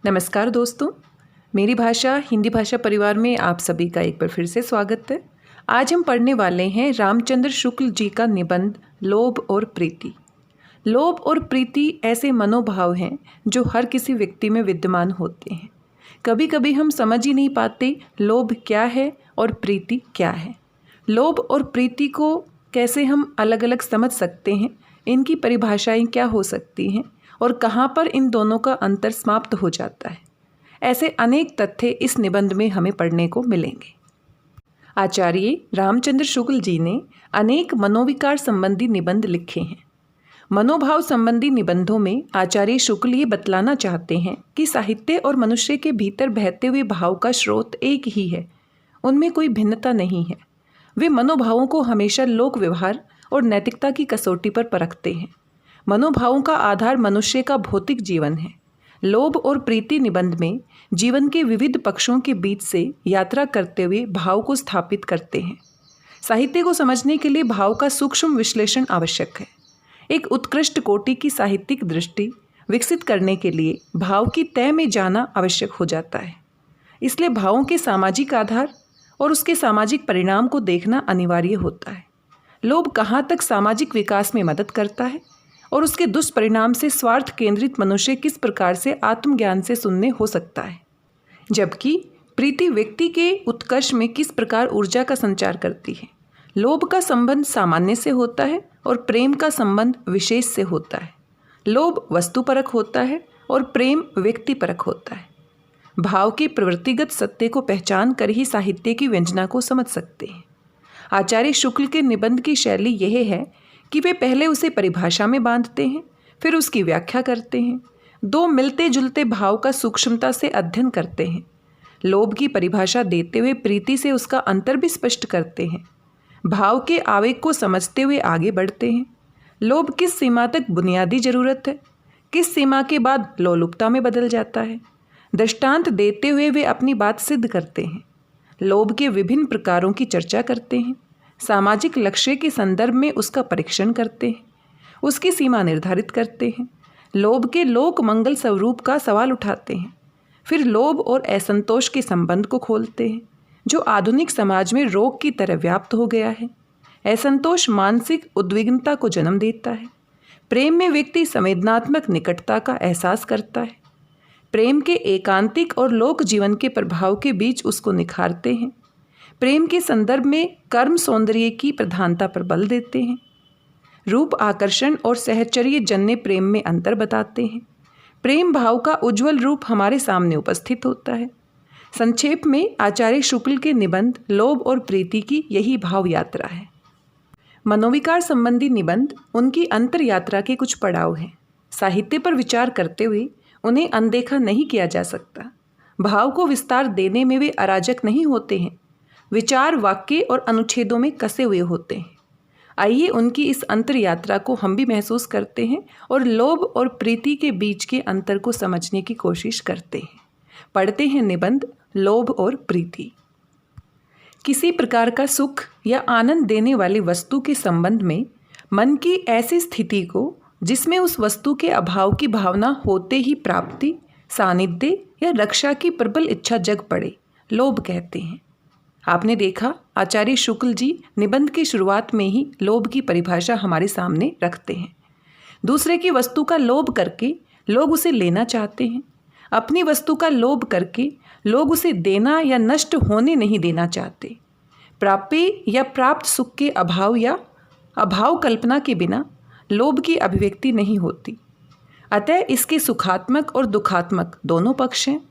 नमस्कार दोस्तों, मेरी भाषा हिंदी भाषा परिवार में आप सभी का एक बार फिर से स्वागत है। आज हम पढ़ने वाले हैं रामचंद्र शुक्ल जी का निबंध लोभ और प्रीति। लोभ और प्रीति ऐसे मनोभाव हैं जो हर किसी व्यक्ति में विद्यमान होते हैं। कभी कभी हम समझ ही नहीं पाते लोभ क्या है और प्रीति क्या है। लोभ और प्रीति को कैसे हम अलग अलग समझ सकते हैं, इनकी परिभाषाएं क्या हो सकती हैं और कहाँ पर इन दोनों का अंतर समाप्त हो जाता है, ऐसे अनेक तथ्य इस निबंध में हमें पढ़ने को मिलेंगे। आचार्य रामचंद्र शुक्ल जी ने अनेक मनोविकार संबंधी निबंध लिखे हैं। मनोभाव संबंधी निबंधों में आचार्य शुक्ल ये बतलाना चाहते हैं कि साहित्य और मनुष्य के भीतर बहते हुए भाव का स्रोत एक ही है, उनमें कोई भिन्नता नहीं है। वे मनोभावों को हमेशा लोक व्यवहार और नैतिकता की कसौटी पर परखते हैं। मनोभावों का आधार मनुष्य का भौतिक जीवन है। लोभ और प्रीति निबंध में जीवन के विविध पक्षों के बीच से यात्रा करते हुए भाव को स्थापित करते हैं। साहित्य को समझने के लिए भाव का सूक्ष्म विश्लेषण आवश्यक है। एक उत्कृष्ट कोटि की साहित्यिक दृष्टि विकसित करने के लिए भाव की तह में जाना आवश्यक हो जाता है। इसलिए भावों के सामाजिक आधार और उसके सामाजिक परिणाम को देखना अनिवार्य होता है। लोभ कहाँ तक सामाजिक विकास में मदद करता है और उसके दुष्परिणाम से स्वार्थ केंद्रित मनुष्य किस प्रकार से आत्मज्ञान से शून्य हो सकता है, जबकि प्रीति व्यक्ति के उत्कर्ष में किस प्रकार ऊर्जा का संचार करती है। लोभ का संबंध सामान्य से होता है और प्रेम का संबंध विशेष से होता है। लोभ वस्तुपरक होता है और प्रेम व्यक्तिपरक होता है। भाव के प्रवृत्तिगत सत्य को पहचान कर ही साहित्य की व्यंजना को समझ सकते हैं। आचार्य शुक्ल के निबंध की शैली यह है कि वे पहले उसे परिभाषा में बांधते हैं, फिर उसकी व्याख्या करते हैं। दो मिलते जुलते भाव का सूक्ष्मता से अध्ययन करते हैं। लोभ की परिभाषा देते हुए प्रीति से उसका अंतर भी स्पष्ट करते हैं। भाव के आवेग को समझते हुए आगे बढ़ते हैं। लोभ किस सीमा तक बुनियादी जरूरत है, किस सीमा के बाद लोलुपता में बदल जाता है, दृष्टांत देते हुए वे अपनी बात सिद्ध करते हैं। लोभ के विभिन्न प्रकारों की चर्चा करते हैं। सामाजिक लक्ष्य के संदर्भ में उसका परीक्षण करते हैं, उसकी सीमा निर्धारित करते हैं। लोभ के लोक मंगल स्वरूप का सवाल उठाते हैं। फिर लोभ और असंतोष के संबंध को खोलते हैं, जो आधुनिक समाज में रोग की तरह व्याप्त हो गया है। असंतोष मानसिक उद्विग्नता को जन्म देता है। प्रेम में व्यक्ति संवेदनात्मक निकटता का एहसास करता है। प्रेम के एकांतिक और लोक जीवन के प्रभाव के बीच उसको निखारते हैं। प्रेम के संदर्भ में कर्म सौंदर्य की प्रधानता पर बल देते हैं। रूप आकर्षण और सहचर्य जन्य प्रेम में अंतर बताते हैं। प्रेम भाव का उज्ज्वल रूप हमारे सामने उपस्थित होता है। संक्षेप में आचार्य शुक्ल के निबंध लोभ और प्रीति की यही भाव यात्रा है। मनोविकार संबंधी निबंध उनकी अंतर यात्रा के कुछ पड़ाव हैं। साहित्य पर विचार करते हुए उन्हें अनदेखा नहीं किया जा सकता। भाव को विस्तार देने में वे अराजक नहीं होते हैं। विचार वाक्य और अनुच्छेदों में कसे हुए होते हैं। आइए उनकी इस अंतर यात्रा को हम भी महसूस करते हैं और लोभ और प्रीति के बीच के अंतर को समझने की कोशिश करते हैं। पढ़ते हैं निबंध लोभ और प्रीति। किसी प्रकार का सुख या आनंद देने वाली वस्तु के संबंध में मन की ऐसी स्थिति को जिसमें उस वस्तु के अभाव की भावना होते ही प्राप्ति, सानिध्य या रक्षा की प्रबल इच्छा जग पड़े, लोभ कहते हैं। आपने देखा, आचार्य शुक्ल जी निबंध की शुरुआत में ही लोभ की परिभाषा हमारे सामने रखते हैं। दूसरे की वस्तु का लोभ करके लोग उसे लेना चाहते हैं। अपनी वस्तु का लोभ करके लोग उसे देना या नष्ट होने नहीं देना चाहते। प्राप्य या प्राप्त सुख के अभाव या अभाव कल्पना के बिना लोभ की अभिव्यक्ति नहीं होती। अतः इसके सुखात्मक और दुखात्मक दोनों पक्ष हैं।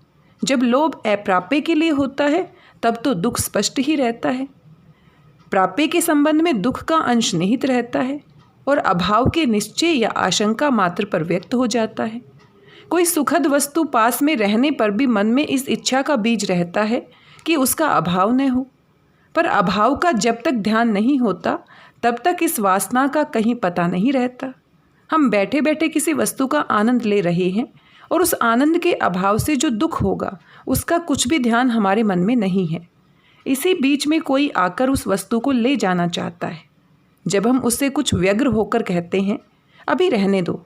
जब लोभ अप्राप्य के लिए होता है तब तो दुख स्पष्ट ही रहता है। प्राप्य के संबंध में दुख का अंश निहित रहता है और अभाव के निश्चय या आशंका मात्र पर व्यक्त हो जाता है। कोई सुखद वस्तु पास में रहने पर भी मन में इस इच्छा का बीज रहता है कि उसका अभाव न हो, पर अभाव का जब तक ध्यान नहीं होता तब तक इस वासना का कहीं पता नहीं रहता। हम बैठे बैठे किसी वस्तु का आनंद ले रहे हैं और उस आनंद के अभाव से जो दुख होगा उसका कुछ भी ध्यान हमारे मन में नहीं है। इसी बीच में कोई आकर उस वस्तु को ले जाना चाहता है। जब हम उससे कुछ व्यग्र होकर कहते हैं अभी रहने दो,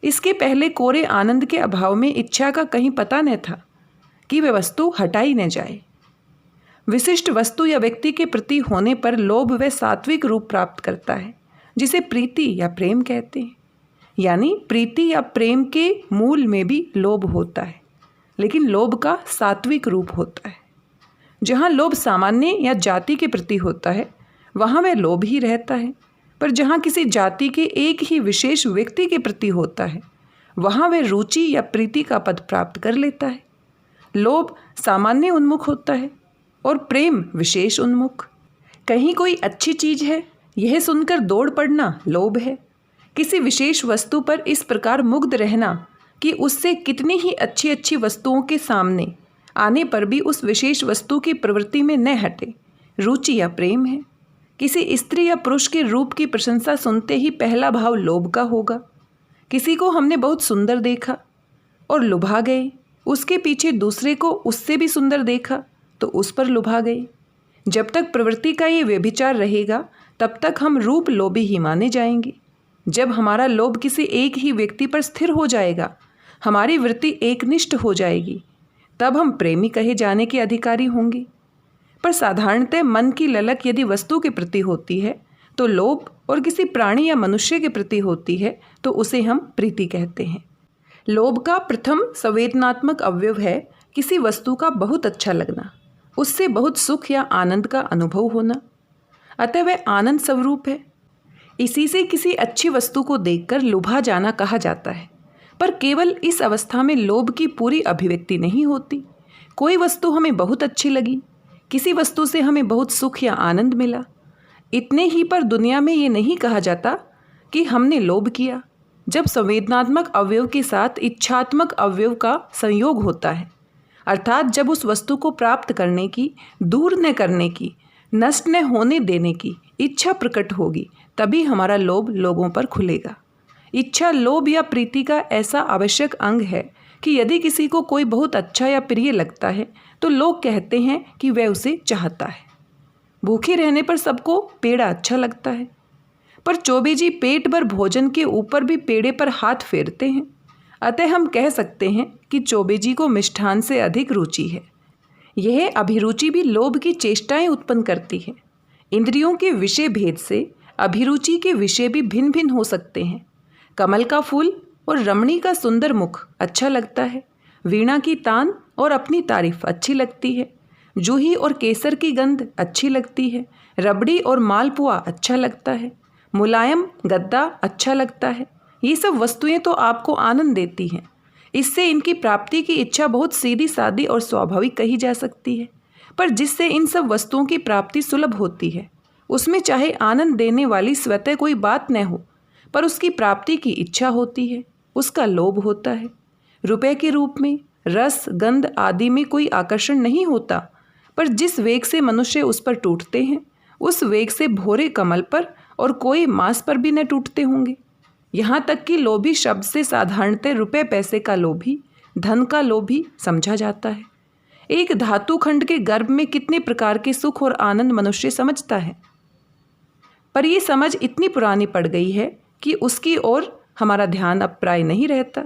इसके पहले कोरे आनंद के अभाव में इच्छा का कहीं पता न था कि वह वस्तु हटाई न जाए। विशिष्ट वस्तु या व्यक्ति के प्रति होने पर लोभ व सात्विक रूप प्राप्त करता है, जिसे प्रीति या प्रेम कहते हैं। यानी प्रीति या प्रेम के मूल में भी लोभ होता है, लेकिन लोभ का सात्विक रूप होता है। जहाँ लोभ सामान्य या जाति के प्रति होता है वहाँ वह लोभ ही रहता है, पर जहाँ किसी जाति के एक ही विशेष व्यक्ति के प्रति होता है वहाँ वह रुचि या प्रीति का पद प्राप्त कर लेता है। लोभ सामान्य उन्मुख होता है और प्रेम विशेष उन्मुख। कहीं कोई अच्छी चीज़ है, यह सुनकर दौड़ पड़ना लोभ है। किसी विशेष वस्तु पर इस प्रकार मुग्ध रहना कि उससे कितनी ही अच्छी अच्छी वस्तुओं के सामने आने पर भी उस विशेष वस्तु की प्रवृत्ति में न हटे, रुचि या प्रेम है। किसी स्त्री या पुरुष के रूप की प्रशंसा सुनते ही पहला भाव लोभ का होगा। किसी को हमने बहुत सुंदर देखा और लुभा गए, उसके पीछे दूसरे को उससे भी सुंदर देखा तो उस पर लुभा गए। जब तक प्रवृत्ति का ये व्यभिचार रहेगा तब तक हम रूप लोभी ही माने जाएंगे। जब हमारा लोभ किसी एक ही व्यक्ति पर स्थिर हो जाएगा, हमारी वृत्ति एकनिष्ठ हो जाएगी, तब हम प्रेमी कहे जाने के अधिकारी होंगे। पर साधारणतः मन की ललक यदि वस्तु के प्रति होती है तो लोभ, और किसी प्राणी या मनुष्य के प्रति होती है तो उसे हम प्रीति कहते हैं। लोभ का प्रथम संवेदनात्मक अवयव है किसी वस्तु का बहुत अच्छा लगना, उससे बहुत सुख या आनंद का अनुभव होना, अतः वह आनंद स्वरूप है। इसी से किसी अच्छी वस्तु को देखकर लुभा जाना कहा जाता है। पर केवल इस अवस्था में लोभ की पूरी अभिव्यक्ति नहीं होती। कोई वस्तु हमें बहुत अच्छी लगी, किसी वस्तु से हमें बहुत सुख या आनंद मिला, इतने ही पर दुनिया में ये नहीं कहा जाता कि हमने लोभ किया। जब संवेदनात्मक अवयव के साथ इच्छात्मक अवयव का संयोग होता है, अर्थात जब उस वस्तु को प्राप्त करने की, दूर न करने की, नष्ट न होने देने की इच्छा प्रकट होगी, तभी हमारा लोभ लोगों पर खुलेगा। इच्छा लोभ या प्रीति का ऐसा आवश्यक अंग है कि यदि किसी को कोई बहुत अच्छा या प्रिय लगता है तो लोग कहते हैं कि वह उसे चाहता है। भूखे रहने पर सबको पेड़ा अच्छा लगता है, पर चौबे जी पेट भर भोजन के ऊपर भी पेड़े पर हाथ फेरते हैं। अतः हम कह सकते हैं कि चौबे जी को मिष्ठान से अधिक रुचि है। यह अभिरुचि भी लोभ की चेष्टाएं उत्पन्न करती है। इंद्रियों के विषय भेद से अभिरुचि के विषय भी भिन्न भिन्न हो सकते हैं। कमल का फूल और रमणी का सुंदर मुख अच्छा लगता है, वीणा की तान और अपनी तारीफ अच्छी लगती है, जूही और केसर की गंध अच्छी लगती है, रबड़ी और मालपुआ अच्छा लगता है, मुलायम गद्दा अच्छा लगता है। ये सब वस्तुएं तो आपको आनंद देती हैं। इससे इनकी प्राप्ति की इच्छा बहुत सीधी सादी और स्वाभाविक कही जा सकती है। पर जिससे इन सब वस्तुओं की प्राप्ति सुलभ होती है, उसमें चाहे आनंद देने वाली स्वतः कोई बात न हो, पर उसकी प्राप्ति की इच्छा होती है, उसका लोभ होता है। रुपए के रूप में, रस, गंध आदि में कोई आकर्षण नहीं होता, पर जिस वेग से मनुष्य उस पर टूटते हैं, उस वेग से भोरे कमल पर और कोई मांस पर भी न टूटते होंगे। यहाँ तक कि लोभी शब्द से साधारणतः रुपए पैसे का लोभी, धन का लोभी समझा जाता है। एक धातु खंड के गर्भ में कितने प्रकार के सुख और आनंद मनुष्य समझता है, पर यह समझ इतनी पुरानी पड़ गई है कि उसकी ओर हमारा ध्यान अब प्राय नहीं रहता।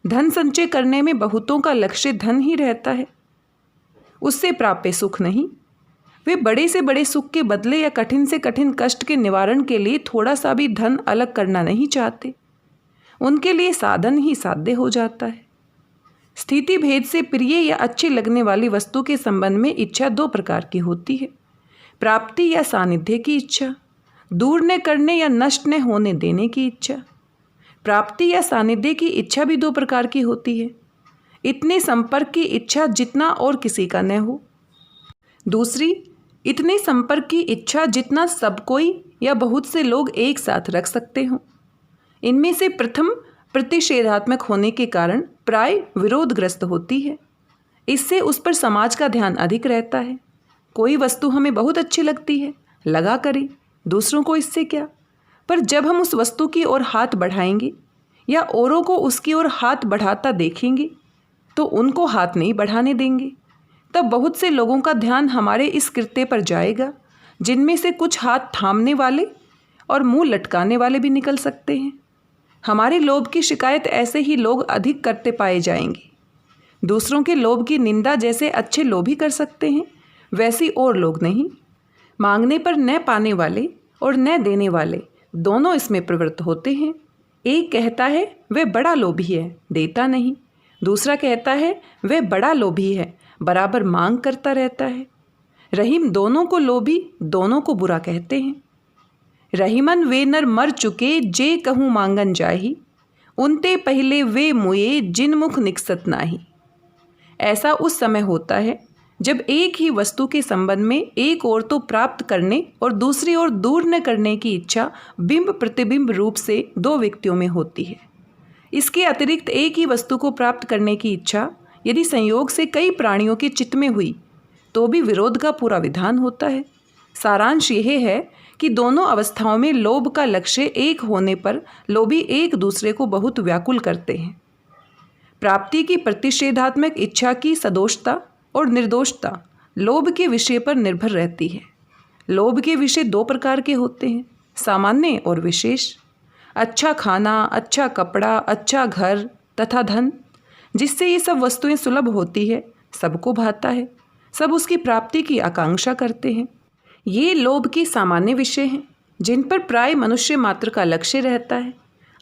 धन संचय करने में बहुतों का लक्ष्य धन ही रहता है, उससे प्राप्य सुख नहीं। वे बड़े से बड़े सुख के बदले या कठिन से कठिन कष्ट के निवारण के लिए थोड़ा सा भी धन अलग करना नहीं चाहते। उनके लिए साधन ही साध्य हो जाता है। स्थिति भेद से प्रिय या अच्छी लगने वाली वस्तु के संबंध में इच्छा दो प्रकार की होती है। प्राप्ति या सानिध्य की इच्छा, दूर न करने या नष्ट न होने देने की इच्छा। प्राप्ति या सानिध्य की इच्छा भी दो प्रकार की होती है। इतने संपर्क की इच्छा जितना और किसी का न हो। दूसरी, इतने संपर्क की इच्छा जितना सब कोई या बहुत से लोग एक साथ रख सकते हों। इनमें से प्रथम प्रतिषेधात्मक होने के कारण प्राय विरोधग्रस्त होती है। इससे उस पर समाज का ध्यान अधिक रहता है। कोई वस्तु हमें बहुत अच्छी लगती है, लगा करें, दूसरों को इससे क्या। पर जब हम उस वस्तु की ओर हाथ बढ़ाएंगे या औरों को उसकी ओर हाथ बढ़ाता देखेंगे तो उनको हाथ नहीं बढ़ाने देंगे। तब बहुत से लोगों का ध्यान हमारे इस कृत्य पर जाएगा, जिनमें से कुछ हाथ थामने वाले और मुंह लटकाने वाले भी निकल सकते हैं। हमारे लोभ की शिकायत ऐसे ही लोग अधिक करते पाए जाएंगे। दूसरों के लोभ की निंदा जैसे अच्छे लोभी कर सकते हैं, वैसी और लोग नहीं। मांगने पर न पाने वाले और न देने वाले दोनों इसमें प्रवृत्त होते हैं। एक कहता है वह बड़ा लोभी है, देता नहीं। दूसरा कहता है वह बड़ा लोभी है, बराबर मांग करता रहता है। रहीम दोनों को लोभी, दोनों को बुरा कहते हैं। रहीमन वे नर मर चुके जे कहूँ मांगन जाही, उनते पहले वे मुए जिन मुख निकसत नाही। ऐसा उस समय होता है जब एक ही वस्तु के संबंध में एक ओर तो प्राप्त करने और दूसरी ओर दूर न करने की इच्छा बिंब प्रतिबिंब रूप से दो व्यक्तियों में होती है। इसके अतिरिक्त एक ही वस्तु को प्राप्त करने की इच्छा यदि संयोग से कई प्राणियों के चित्त में हुई तो भी विरोध का पूरा विधान होता है। सारांश यह है कि दोनों अवस्थाओं में लोभ का लक्ष्य एक होने पर लोभी एक दूसरे को बहुत व्याकुल करते हैं। प्राप्ति की प्रतिषेधात्मक इच्छा की सदोषता और निर्दोषता लोभ के विषय पर निर्भर रहती है। लोभ के विषय दो प्रकार के होते हैं, सामान्य और विशेष। अच्छा खाना, अच्छा कपड़ा, अच्छा घर तथा धन, जिससे ये सब वस्तुएं सुलभ होती है, सबको भाता है, सब उसकी प्राप्ति की आकांक्षा करते हैं। ये लोभ के सामान्य विषय हैं जिन पर प्राय मनुष्य मात्र का लक्ष्य रहता है।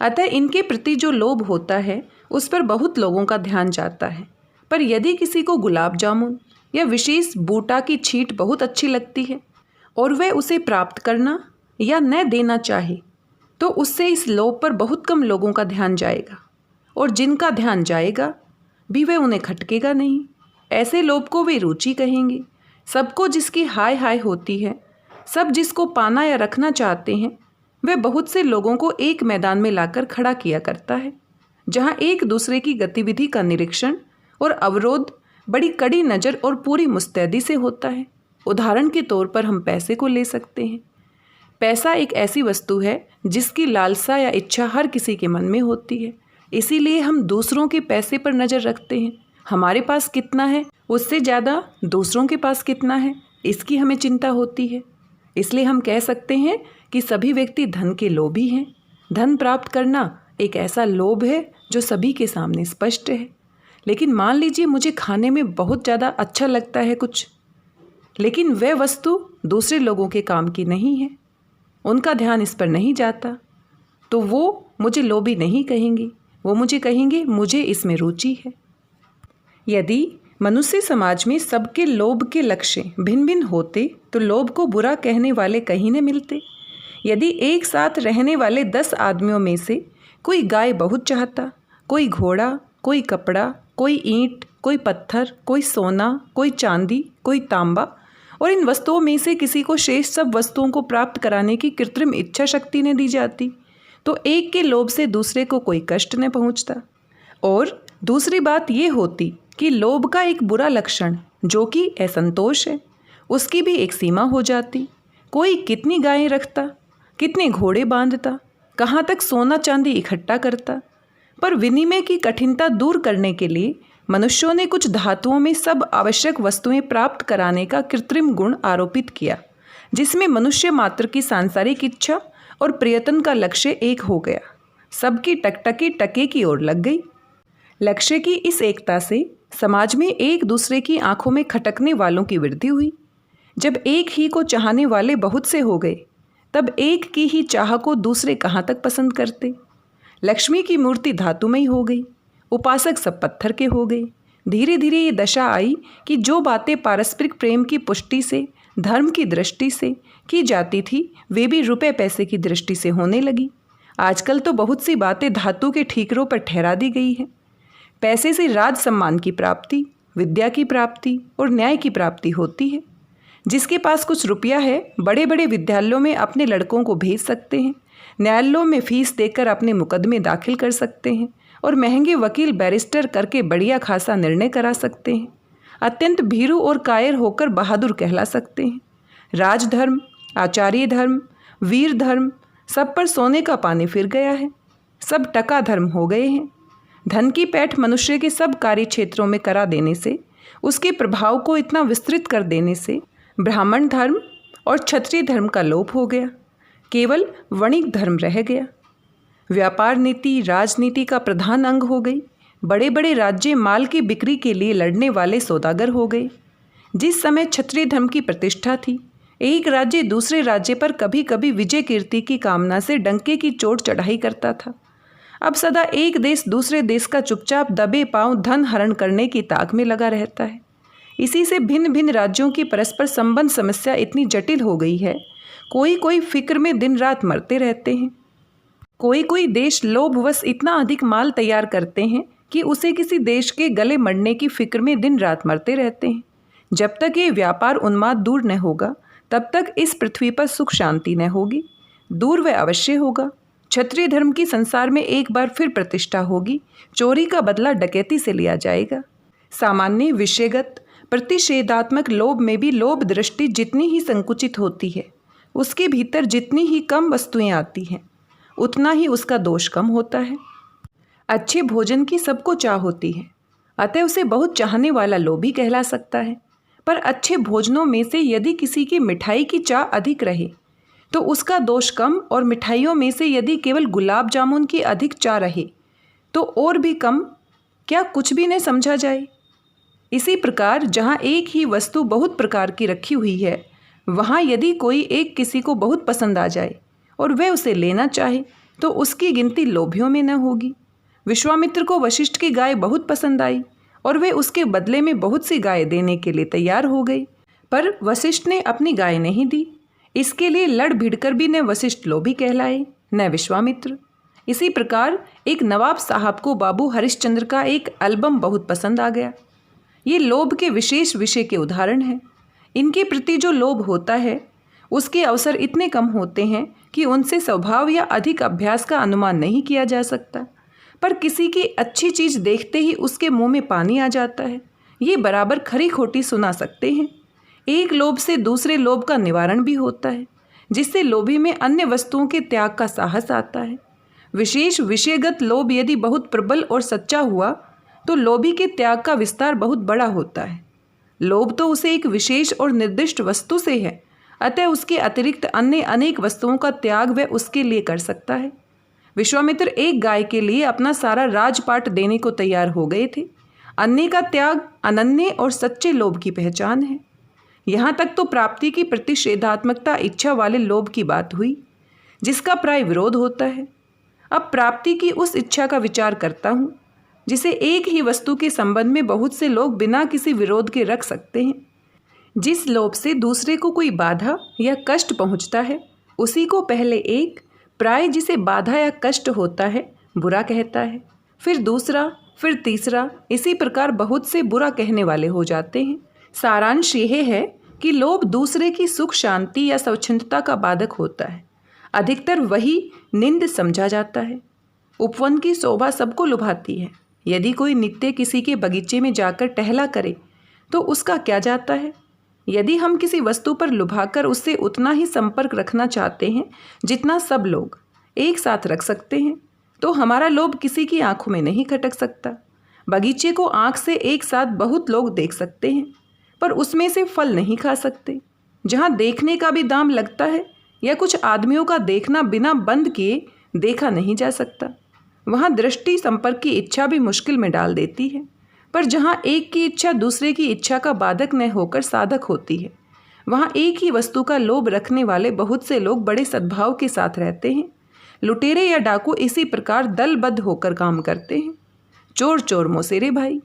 अतः इनके प्रति जो लोभ होता है उस पर बहुत लोगों का ध्यान जाता है। पर यदि किसी को गुलाब जामुन या विशेष बूटा की छींट बहुत अच्छी लगती है और वह उसे प्राप्त करना या न देना चाहे तो उससे इस लोभ पर बहुत कम लोगों का ध्यान जाएगा, और जिनका ध्यान जाएगा भी वह उन्हें खटकेगा नहीं। ऐसे लोभ को वे रुचि कहेंगे। सबको जिसकी हाय हाय होती है, सब जिसको पाना या रखना चाहते हैं, वह बहुत से लोगों को एक मैदान में लाकर खड़ा किया करता है जहां एक दूसरे की गतिविधि का निरीक्षण और अवरोध बड़ी कड़ी नज़र और पूरी मुस्तैदी से होता है। उदाहरण के तौर पर हम पैसे को ले सकते हैं। पैसा एक ऐसी वस्तु है जिसकी लालसा या इच्छा हर किसी के मन में होती है, इसीलिए हम दूसरों के पैसे पर नज़र रखते हैं। हमारे पास कितना है उससे ज़्यादा दूसरों के पास कितना है इसकी हमें चिंता होती है। इसलिए हम कह सकते हैं कि सभी व्यक्ति धन के लोभी हैं। धन प्राप्त करना एक ऐसा लोभ है जो सभी के सामने स्पष्ट है। लेकिन मान लीजिए मुझे खाने में बहुत ज़्यादा अच्छा लगता है कुछ, लेकिन वह वस्तु दूसरे लोगों के काम की नहीं है, उनका ध्यान इस पर नहीं जाता, तो वो मुझे लोभी नहीं कहेंगे, वो मुझे कहेंगे मुझे इसमें रुचि है। यदि मनुष्य समाज में सबके लोभ के लक्ष्य भिन्न भिन्न होते तो लोभ को बुरा कहने वाले कहीं न मिलते। यदि एक साथ रहने वाले 10 आदमियों में से कोई गाय बहुत चाहता, कोई घोड़ा, कोई कपड़ा, कोई ईंट, कोई पत्थर, कोई सोना, कोई चांदी, कोई तांबा, और इन वस्तुओं में से किसी को शेष सब वस्तुओं को प्राप्त कराने की कृत्रिम इच्छा शक्ति ने दी जाती, तो एक के लोभ से दूसरे को कोई कष्ट न पहुंचता। और दूसरी बात ये होती कि लोभ का एक बुरा लक्षण जो कि असंतोष है, उसकी भी एक सीमा हो जाती। कोई कितनी गायें रखता, कितने घोड़े बांधता, कहाँ तक सोना चांदी इकट्ठा करता, पर विनिमय की कठिनता दूर करने के लिए मनुष्यों ने कुछ धातुओं में सब आवश्यक वस्तुएं प्राप्त कराने का कृत्रिम गुण आरोपित किया, जिसमें मनुष्य मात्र की सांसारिक इच्छा और प्रयत्न का लक्ष्य एक हो गया। सबकी टकटकी टके की ओर लग गई। लक्ष्य की इस एकता से समाज में एक दूसरे की आंखों में खटकने वालों की वृद्धि हुई। जब एक ही को चाहने वाले बहुत से हो गए, तब एक की ही चाह को दूसरे कहाँ तक पसंद करते। लक्ष्मी की मूर्ति धातुमयी हो गई, उपासक सब पत्थर के हो गए। धीरे धीरे ये दशा आई कि जो बातें पारस्परिक प्रेम की पुष्टि से, धर्म की दृष्टि से की जाती थी, वे भी रुपए पैसे की दृष्टि से होने लगी। आजकल तो बहुत सी बातें धातु के ठीकरों पर ठहरा दी गई है। पैसे से राज सम्मान की प्राप्ति, विद्या की प्राप्ति और न्याय की प्राप्ति होती है। जिसके पास कुछ रुपया है, बड़े बड़े विद्यालयों में अपने लड़कों को भेज सकते हैं, न्यायालयों में फीस देकर अपने मुकदमे दाखिल कर सकते हैं और महंगे वकील बैरिस्टर करके बढ़िया खासा निर्णय करा सकते हैं। अत्यंत भीरू और कायर होकर बहादुर कहला सकते हैं। राजधर्म, आचार्य धर्म, वीर धर्म, सब पर सोने का पानी फिर गया है। सब टका धर्म हो गए हैं। धन की पैठ मनुष्य के सब कार्य क्षेत्रों में करा देने से, उसके प्रभाव को इतना विस्तृत कर देने से ब्राह्मण धर्म और क्षत्रिय धर्म का लोप हो गया, केवल वणिक धर्म रह गया। व्यापार नीति राजनीति का प्रधान अंग हो गई। बड़े बड़े राज्य माल की बिक्री के लिए लड़ने वाले सौदागर हो गए। जिस समय क्षत्रिय धर्म की प्रतिष्ठा थी, एक राज्य दूसरे राज्य पर कभी कभी विजय कीर्ति की कामना से डंके की चोट चढ़ाई करता था। अब सदा एक देश दूसरे देश का चुपचाप दबे पांव धन हरण करने की ताक में लगा रहता है। इसी से भिन्न भिन्न राज्यों की परस्पर संबंध समस्या इतनी जटिल हो गई है। कोई कोई फिक्र में दिन रात मरते रहते हैं। कोई कोई देश लोभवश इतना अधिक माल तैयार करते हैं कि उसे किसी देश के गले मरने की फिक्र में दिन रात मरते रहते हैं। जब तक ये व्यापार उन्माद दूर न होगा, तब तक इस पृथ्वी पर सुख शांति न होगी। दूर वह अवश्य होगा। क्षत्रिय धर्म की संसार में एक बार फिर प्रतिष्ठा होगी। चोरी का बदला डकैती से लिया जाएगा। सामान्य विषयगत प्रतिषेधात्मक लोभ में भी लोभ दृष्टि जितनी ही संकुचित होती है, उसके भीतर जितनी ही कम वस्तुएं आती हैं, उतना ही उसका दोष कम होता है। अच्छे भोजन की सबको चाह होती है, अतः उसे बहुत चाहने वाला लोभी कहला सकता है। पर अच्छे भोजनों में से यदि किसी की मिठाई की चाह अधिक रहे तो उसका दोष कम, और मिठाइयों में से यदि केवल गुलाब जामुन की अधिक चाह रहे तो और भी कम। क्या कुछ भी न समझा जाए? इसी प्रकार जहाँ एक ही वस्तु बहुत प्रकार की रखी हुई है, वहाँ यदि कोई एक किसी को बहुत पसंद आ जाए और वह उसे लेना चाहे तो उसकी गिनती लोभियों में न होगी। विश्वामित्र को वशिष्ठ की गाय बहुत पसंद आई और वे उसके बदले में बहुत सी गाय देने के लिए तैयार हो गए, पर वशिष्ठ ने अपनी गाय नहीं दी। इसके लिए लड़ भिड़कर भी न वशिष्ठ लोभी कहलाए न विश्वामित्र। इसी प्रकार एक नवाब साहब को बाबू हरिश्चंद्र का एक एल्बम बहुत पसंद आ गया। ये लोभ के विशेष विषय के उदाहरण हैं। इनके प्रति जो लोभ होता है, उसके अवसर इतने कम होते हैं कि उनसे स्वभाव या अधिक अभ्यास का अनुमान नहीं किया जा सकता। पर किसी की अच्छी चीज़ देखते ही उसके मुंह में पानी आ जाता है। ये बराबर खरी खोटी सुना सकते हैं। एक लोभ से दूसरे लोभ का निवारण भी होता है, जिससे लोभी में अन्य वस्तुओं के त्याग का साहस आता है। विशेष विषयगत लोभ यदि बहुत प्रबल और सच्चा हुआ तो लोभी के त्याग का विस्तार बहुत बड़ा होता है। लोभ तो उसे एक विशेष और निर्दिष्ट वस्तु से है, अतः उसके अतिरिक्त अन्य अनेक वस्तुओं का त्याग वह उसके लिए कर सकता है। विश्वामित्र एक गाय के लिए अपना सारा राजपाट देने को तैयार हो गए थे। अन्य का त्याग अनन्य और सच्चे लोभ की पहचान है। यहाँ तक तो प्राप्ति की प्रतिषेधात्मकता इच्छा वाले लोभ की बात हुई, जिसका प्राय विरोध होता है। अब प्राप्ति की उस इच्छा का विचार करता हूँ जिसे एक ही वस्तु के संबंध में बहुत से लोग बिना किसी विरोध के रख सकते हैं। जिस लोभ से दूसरे को कोई बाधा या कष्ट पहुँचता है, उसी को पहले एक, प्राय जिसे बाधा या कष्ट होता है, बुरा कहता है, फिर दूसरा, फिर तीसरा। इसी प्रकार बहुत से बुरा कहने वाले हो जाते हैं। सारांश यह है कि लोभ दूसरे की सुख शांति या स्वच्छंदता का बाधक होता है। अधिकतर वही निंद समझा जाता है। उपवन की शोभा सबको लुभाती है। यदि कोई नित्य किसी के बगीचे में जाकर टहला करे तो उसका क्या जाता है? यदि हम किसी वस्तु पर लुभाकर उससे उतना ही संपर्क रखना चाहते हैं जितना सब लोग एक साथ रख सकते हैं, तो हमारा लोभ किसी की आंखों में नहीं खटक सकता। बगीचे को आंख से एक साथ बहुत लोग देख सकते हैं, पर उसमें से फल नहीं खा सकते। जहाँ देखने का भी दाम लगता है या कुछ आदमियों का देखना बिना बंद किए देखा नहीं जा सकता, वहाँ दृष्टि संपर्क की इच्छा भी मुश्किल में डाल देती है। पर जहाँ एक की इच्छा दूसरे की इच्छा का बाधक न होकर साधक होती है, वहाँ एक ही वस्तु का लोभ रखने वाले बहुत से लोग बड़े सद्भाव के साथ रहते हैं। लुटेरे या डाकू इसी प्रकार दलबद्ध होकर काम करते हैं। चोर चोर मौसेरे भाई।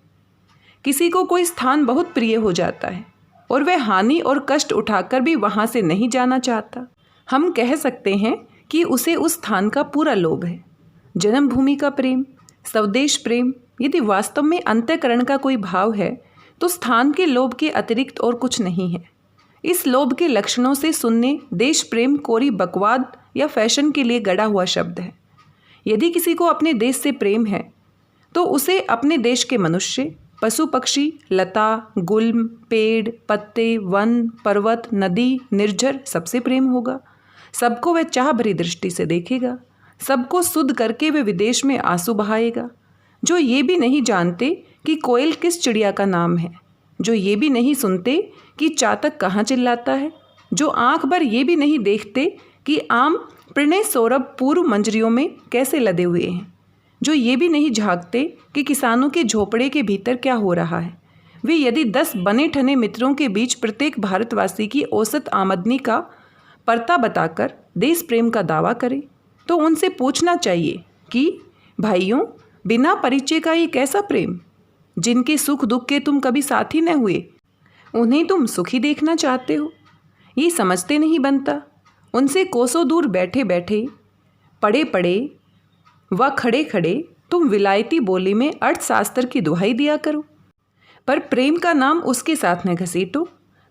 किसी को कोई स्थान बहुत प्रिय हो जाता है और वह हानि और कष्ट उठाकर भी वहाँ से नहीं जाना चाहता। हम कह सकते हैं कि उसे उस स्थान का पूरा लोभ है। जन्मभूमि का प्रेम, स्वदेश प्रेम, यदि वास्तव में अंतःकरण का कोई भाव है तो स्थान के लोभ के अतिरिक्त और कुछ नहीं है। इस लोभ के लक्षणों से सुनने देश प्रेम कोरी बकवाद या फैशन के लिए गढ़ा हुआ शब्द है। यदि किसी को अपने देश से प्रेम है तो उसे अपने देश के मनुष्य, पशु पक्षी, लता, गुल्म, पेड़, पत्ते, वन, पर्वत, नदी, निर्झर सबसे प्रेम होगा। सबको वह चाह भरी दृष्टि से देखेगा। सबको शुद्ध करके वे विदेश में आंसू बहाएगा। जो ये भी नहीं जानते कि कोयल किस चिड़िया का नाम है, जो ये भी नहीं सुनते कि चातक कहाँ चिल्लाता है, जो आंख भर ये भी नहीं देखते कि आम प्रणय सौरभ पूर्व मंजरियों में कैसे लदे हुए हैं, जो ये भी नहीं झांकते कि किसानों के झोपड़े के भीतर क्या हो रहा है। वे यदि 10 बने ठने मित्रों के बीच प्रत्येक भारतवासी की औसत आमदनी का परता बताकर देश प्रेम का दावा करें, तो उनसे पूछना चाहिए कि भाइयों, बिना परिचय का ये कैसा प्रेम? जिनके सुख दुख के तुम कभी साथी न हुए, उन्हें तुम सुखी देखना चाहते हो। ये समझते नहीं बनता। उनसे कोसों दूर बैठे बैठे, पड़े पड़े व खड़े खड़े तुम विलायती बोली में अर्थशास्त्र की दुहाई दिया करो, पर प्रेम का नाम उसके साथ न घसीटो।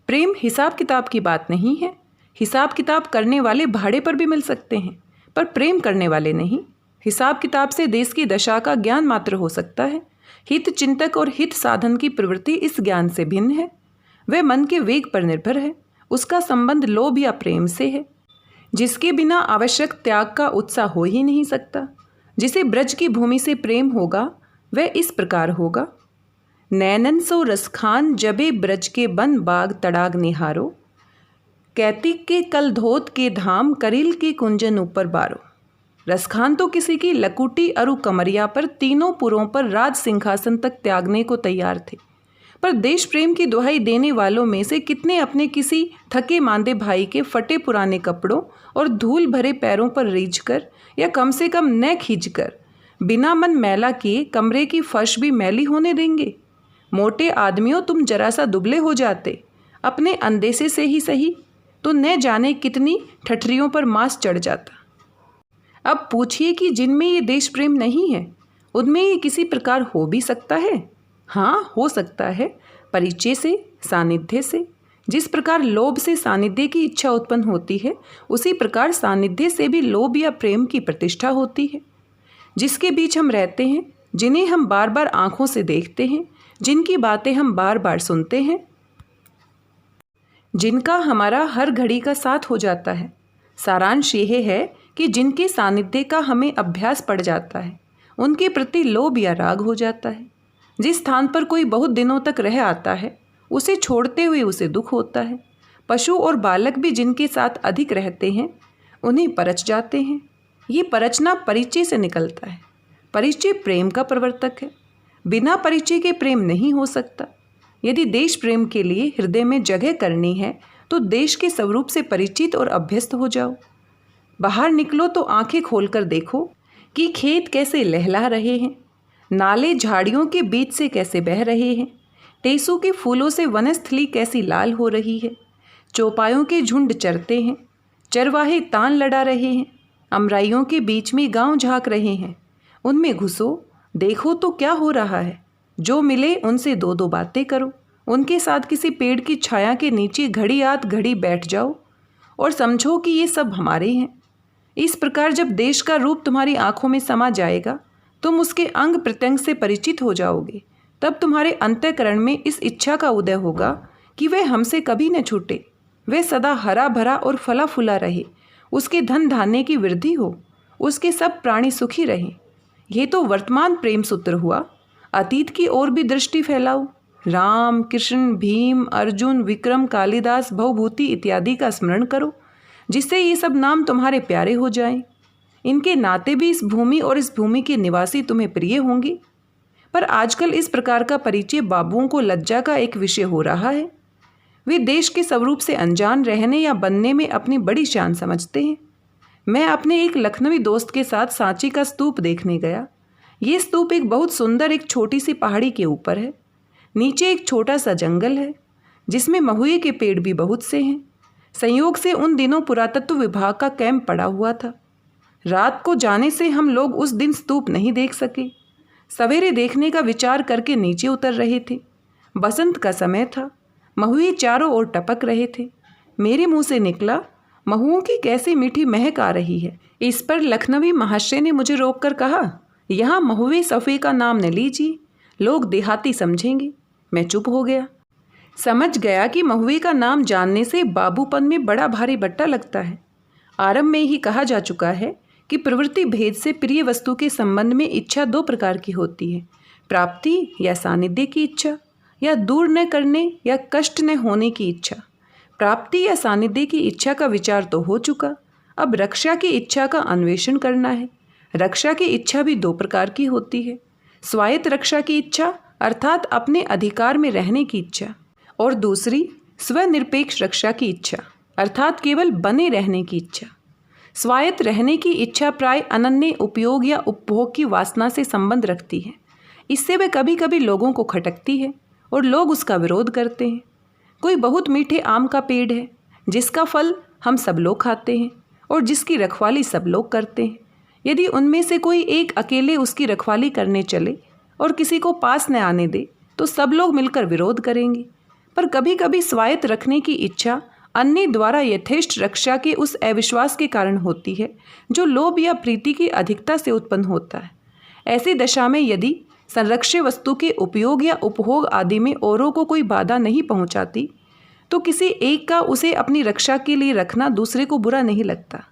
प्रेम हिसाब किताब की बात नहीं है। हिसाब किताब करने वाले भाड़े पर भी मिल सकते हैं, पर प्रेम करने वाले नहीं। हिसाब किताब से देश की दशा का ज्ञान मात्र हो सकता है। हित चिंतक और हित साधन की प्रवृत्ति इस ज्ञान से भिन्न है। वह मन के वेग पर निर्भर है। उसका संबंध लोभ या प्रेम से है, जिसके बिना आवश्यक त्याग का उत्साह हो ही नहीं सकता। जिसे ब्रज की भूमि से प्रेम होगा वह इस प्रकार होगा। नैनन सो रसखान जबे ब्रज के बन बाग तड़ाग निहारो, कैतिक के कल धोत के धाम करील के कुंजन ऊपर बारो। रसखान तो किसी की लकुटी अरु कमरिया पर तीनों पुरों पर राज सिंहासन तक त्यागने को तैयार थे, पर देश प्रेम की दुहाई देने वालों में से कितने अपने किसी थके मांदे भाई के फटे पुराने कपड़ों और धूल भरे पैरों पर रीझकर या कम से कम न खींचकर बिना मन मैला किए कमरे की फर्श भी मैली होने देंगे? मोटे आदमियों, तुम जरा सा दुबले हो जाते अपने अंदेशे से ही सही, तो न जाने कितनी ठठरियों पर मांस चढ़ जाता। अब पूछिए कि जिनमें ये देश प्रेम नहीं है, उनमें ये किसी प्रकार हो भी सकता है? हाँ, हो सकता है, परिचय से, सानिध्य से। जिस प्रकार लोभ से सानिध्य की इच्छा उत्पन्न होती है, उसी प्रकार सानिध्य से भी लोभ या प्रेम की प्रतिष्ठा होती है। जिसके बीच हम रहते हैं, जिन्हें हम बार बार आंखों से देखते हैं, जिनकी बातें हम बार बार सुनते हैं, जिनका हमारा हर घड़ी का साथ हो जाता है, सारांश यह है कि जिनके सानिध्य का हमें अभ्यास पड़ जाता है, उनके प्रति लोभ या राग हो जाता है। जिस स्थान पर कोई बहुत दिनों तक रह आता है, उसे छोड़ते हुए उसे दुख होता है। पशु और बालक भी जिनके साथ अधिक रहते हैं, उन्हें परच जाते हैं। ये परचना परिचय से निकलता है। परिचय प्रेम का प्रवर्तक है। बिना परिचय के प्रेम नहीं हो सकता। यदि देश प्रेम के लिए हृदय में जगह करनी है, तो देश के स्वरूप से परिचित और अभ्यस्त हो जाओ। बाहर निकलो तो आंखें खोलकर देखो कि खेत कैसे लहला रहे हैं, नाले झाड़ियों के बीच से कैसे बह रहे हैं, टेसू के फूलों से वनस्थली कैसी लाल हो रही है, चौपायों के झुंड चरते हैं, चरवाहे तान लड़ा रहे हैं, अमराइयों के बीच में गांव झांक रहे हैं। उनमें घुसो, देखो तो क्या हो रहा है। जो मिले उनसे दो दो बातें करो। उनके साथ किसी पेड़ की छाया के नीचे घड़ी आध घड़ी बैठ जाओ और समझो कि ये सब हमारे हैं। इस प्रकार जब देश का रूप तुम्हारी आंखों में समा जाएगा, तुम उसके अंग प्रत्यंग से परिचित हो जाओगे। तब तुम्हारे अंतःकरण में इस इच्छा का उदय होगा कि वह हमसे कभी न छूटे, वह सदा हरा भरा और फला फूला रहे, उसके धन धान्य की वृद्धि हो, उसके सब प्राणी सुखी रहें। ये तो वर्तमान प्रेम सूत्र हुआ। अतीत की ओर भी दृष्टि फैलाओ। राम, कृष्ण, भीम, अर्जुन, विक्रम, कालिदास, भवभूति इत्यादि का स्मरण करो, जिससे ये सब नाम तुम्हारे प्यारे हो जाएं। इनके नाते भी इस भूमि और इस भूमि के निवासी तुम्हें प्रिय होंगे। पर आजकल इस प्रकार का परिचय बाबुओं को लज्जा का एक विषय हो रहा है। वे देश के स्वरूप से अनजान रहने या बनने में अपनी बड़ी शान समझते हैं। मैं अपने एक लखनवी दोस्त के साथ सांची का स्तूप देखने गया। ये स्तूप एक बहुत सुंदर एक छोटी सी पहाड़ी के ऊपर है। नीचे एक छोटा सा जंगल है, जिसमें महुए के पेड़ भी बहुत से हैं। संयोग से उन दिनों पुरातत्व विभाग का कैंप पड़ा हुआ था। रात को जाने से हम लोग उस दिन स्तूप नहीं देख सके। सवेरे देखने का विचार करके नीचे उतर रहे थे। बसंत का समय था। महुए चारों ओर टपक रहे थे। मेरे मुंह से निकला, महुओं की कैसी मीठी महक आ रही है। इस पर लखनवी महाशय ने मुझे रोककर कहा, यहाँ महुए सफ़े का नाम न लीजिए, लोग देहाती समझेंगे। मैं चुप हो गया। समझ गया कि महुए का नाम जानने से बाबूपन में बड़ा भारी बट्टा लगता है। आरंभ में ही कहा जा चुका है कि प्रवृत्ति भेद से प्रिय वस्तु के संबंध में इच्छा दो प्रकार की होती है, प्राप्ति या सानिध्य की इच्छा, या दूर न करने या कष्ट न होने की इच्छा। प्राप्ति या सानिध्य की इच्छा का विचार तो हो चुका, अब रक्षा की इच्छा का अन्वेषण करना है। रक्षा की इच्छा भी दो प्रकार की होती है, स्वायत्त रक्षा की इच्छा अर्थात अपने अधिकार में रहने की इच्छा, और दूसरी स्वनिरपेक्ष रक्षा की इच्छा अर्थात केवल बने रहने की इच्छा। स्वायत्त रहने की इच्छा प्राय अनन्य उपयोग या उपभोग की वासना से संबंध रखती है। इससे वह कभी कभी लोगों को खटकती है और लोग उसका विरोध करते हैं। कोई बहुत मीठे आम का पेड़ है जिसका फल हम सब लोग खाते हैं और जिसकी रखवाली सब लोग करते हैं। यदि उनमें से कोई एक अकेले उसकी रखवाली करने चले और किसी को पास न आने दे तो सब लोग मिलकर विरोध करेंगे। पर कभी कभी स्वायत्त रखने की इच्छा अन्य द्वारा यथेष्ट रक्षा के उस अविश्वास के कारण होती है जो लोभ या प्रीति की अधिकता से उत्पन्न होता है। ऐसी दशा में यदि संरक्ष्य वस्तु के उपयोग या उपभोग आदि में औरों को कोई बाधा नहीं पहुंचाती तो किसी एक का उसे अपनी रक्षा के लिए रखना दूसरे को बुरा नहीं लगता।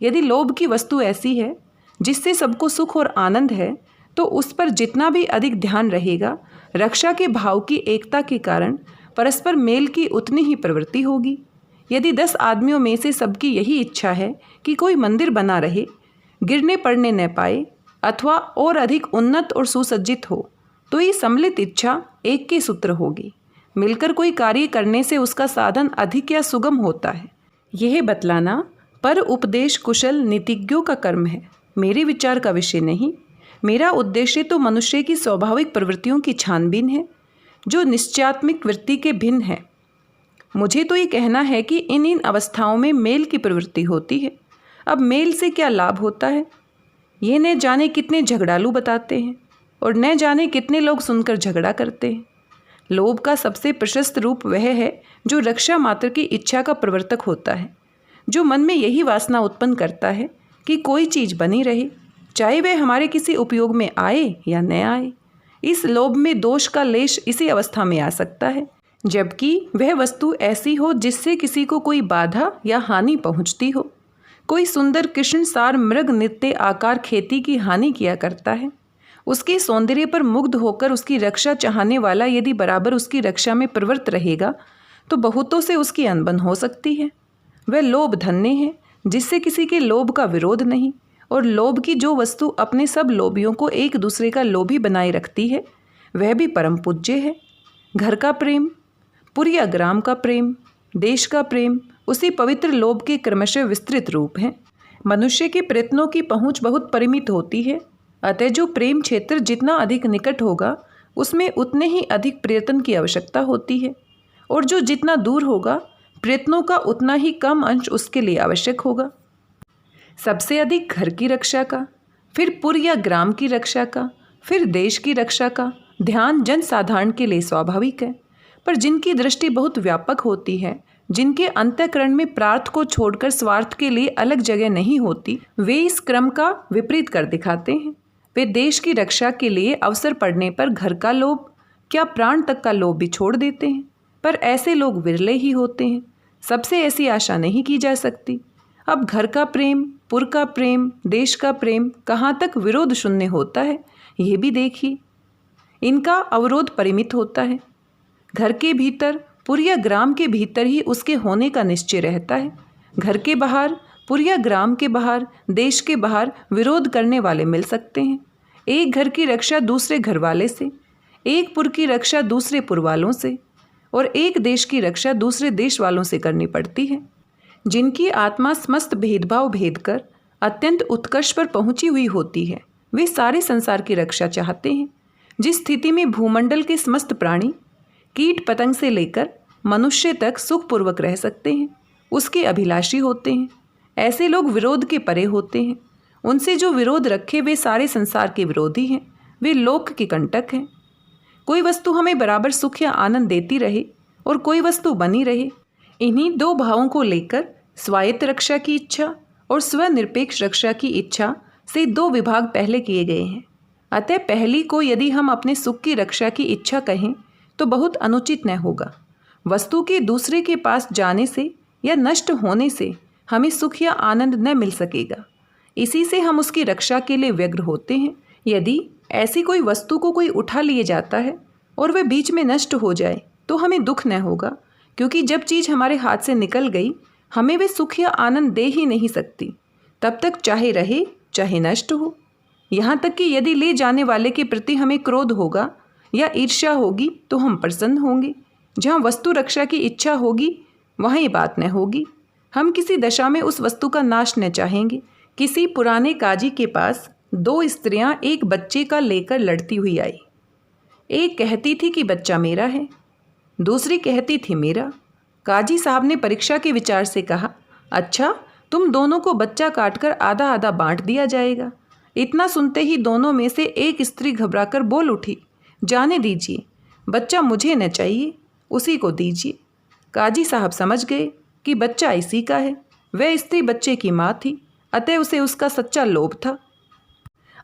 यदि लोभ की वस्तु ऐसी है जिससे सबको सुख और आनंद है तो उस पर जितना भी अधिक ध्यान रहेगा, रक्षा के भाव की एकता के कारण परस्पर मेल की उतनी ही प्रवृत्ति होगी। यदि 10 आदमियों में से सबकी यही इच्छा है कि कोई मंदिर बना रहे, गिरने पड़ने न पाए अथवा और अधिक उन्नत और सुसज्जित हो, तो ये सम्मिलित इच्छा एक के सूत्र होगी। मिलकर कोई कार्य करने से उसका साधन अधिक या सुगम होता है। यह बतलाना पर उपदेश कुशल नीतिज्ञों का कर्म है, मेरे विचार का विषय नहीं। मेरा उद्देश्य तो मनुष्य की स्वाभाविक प्रवृत्तियों की छानबीन है जो निश्चयात्मक वृत्ति के भिन्न है। मुझे तो ये कहना है कि इन अवस्थाओं में मेल की प्रवृत्ति होती है। अब मेल से क्या लाभ होता है, ये न जाने कितने झगड़ालू बताते हैं और न जाने कितने लोग सुनकर झगड़ा करते हैं। लोभ का सबसे प्रशस्त रूप वह है जो रक्षा मात्र की इच्छा का प्रवर्तक होता है, जो मन में यही वासना उत्पन्न करता है कि कोई चीज़ बनी रहे, चाहे वह हमारे किसी उपयोग में आए या न आए। इस लोभ में दोष का लेश इसी अवस्था में आ सकता है जबकि वह वस्तु ऐसी हो जिससे किसी को कोई बाधा या हानि पहुंचती हो। कोई सुंदर कृष्ण सार मृग नित्य आकार खेती की हानि किया करता है, उसके सौंदर्य पर मुग्ध होकर उसकी रक्षा चाहने वाला यदि बराबर उसकी रक्षा में प्रवृत्त रहेगा तो बहुतों से उसकी अनबन हो सकती है। वह लोभ धन्य है जिससे किसी के लोभ का विरोध नहीं, और लोभ की जो वस्तु अपने सब लोभियों को एक दूसरे का लोभी बनाए रखती है वह भी परम पूज्य है। घर का प्रेम, पुर या ग्राम का प्रेम, देश का प्रेम उसी पवित्र लोभ के क्रमशः विस्तृत रूप हैं। मनुष्य के प्रयत्नों की पहुंच बहुत परिमित होती है, अतः जो प्रेम क्षेत्र जितना अधिक निकट होगा उसमें उतने ही अधिक प्रयत्न की आवश्यकता होती है, और जो जितना दूर होगा प्रयत्नों का उतना ही कम अंश उसके लिए आवश्यक होगा। सबसे अधिक घर की रक्षा का, फिर पुर या ग्राम की रक्षा का, फिर देश की रक्षा का ध्यान जन साधारण के लिए स्वाभाविक है। पर जिनकी दृष्टि बहुत व्यापक होती है, जिनके अंतःकरण में प्रार्थ को छोड़कर स्वार्थ के लिए अलग जगह नहीं होती, वे इस क्रम का विपरीत कर दिखाते हैं। वे देश की रक्षा के लिए अवसर पड़ने पर घर का लोभ, क्या प्राण तक का लोभ भी छोड़ देते हैं। पर ऐसे लोग विरले ही होते हैं, सबसे ऐसी आशा नहीं की जा सकती। अब घर का प्रेम, पुर का प्रेम, देश का प्रेम कहाँ तक विरोध शून्य होता है ये भी देखिए। इनका अवरोध परिमित होता है। घर के भीतर, पुर या ग्राम के भीतर ही उसके होने का निश्चय रहता है। घर के बाहर, पुर या ग्राम के बाहर, देश के बाहर विरोध करने वाले मिल सकते हैं। एक घर की रक्षा दूसरे घर वाले से, एक पुर की रक्षा दूसरे पुर वालों से, और एक देश की रक्षा दूसरे देश वालों से करनी पड़ती है। जिनकी आत्मा समस्त भेदभाव भेद कर अत्यंत उत्कर्ष पर पहुंची हुई होती है, वे सारे संसार की रक्षा चाहते हैं। जिस स्थिति में भूमंडल के समस्त प्राणी, कीट पतंग से लेकर मनुष्य तक सुखपूर्वक रह सकते हैं, उसके अभिलाषी होते हैं। ऐसे लोग विरोध के परे होते हैं। उनसे जो विरोध रखे वे सारे संसार के विरोधी हैं, वे लोक के कंटक हैं। कोई वस्तु हमें बराबर सुख या आनंद देती रहे और कोई वस्तु बनी रहे, इन्हीं दो भावों को लेकर स्वायत्त रक्षा की इच्छा और स्वनिरपेक्ष रक्षा की इच्छा से दो विभाग पहले किए गए हैं। अतः पहली को यदि हम अपने सुख की रक्षा की इच्छा कहें तो बहुत अनुचित न होगा। वस्तु के दूसरे के पास जाने से या नष्ट होने से हमें सुख या आनंद न मिल सकेगा, इसी से हम उसकी रक्षा के लिए व्यग्र होते हैं। यदि ऐसी कोई वस्तु को कोई उठा लिए जाता है और वह बीच में नष्ट हो जाए तो हमें दुख न होगा, क्योंकि जब चीज़ हमारे हाथ से निकल गई हमें वे सुख या आनंद दे ही नहीं सकती, तब तक चाहे रहे चाहे नष्ट हो। यहाँ तक कि यदि ले जाने वाले के प्रति हमें क्रोध होगा या ईर्ष्या होगी तो हम प्रसन्न होंगे। जहाँ वस्तु रक्षा की इच्छा होगी वहाँ ये बात न होगी। हम किसी दशा में उस वस्तु का नाश न चाहेंगे। किसी पुराने काजी के पास 2 स्त्रियां एक बच्चे का लेकर लड़ती हुई आई। एक कहती थी कि बच्चा मेरा है, दूसरी कहती थी मेरा। काजी साहब ने परीक्षा के विचार से कहा, अच्छा, तुम दोनों को बच्चा काटकर आधा आधा बांट दिया जाएगा। इतना सुनते ही दोनों में से एक स्त्री घबराकर बोल उठी, जाने दीजिए, बच्चा मुझे न चाहिए, उसी को दीजिए। काजी साहब समझ गए कि बच्चा इसी का है। वह स्त्री बच्चे की माँ थी, अतः उसे उसका सच्चा लोभ था।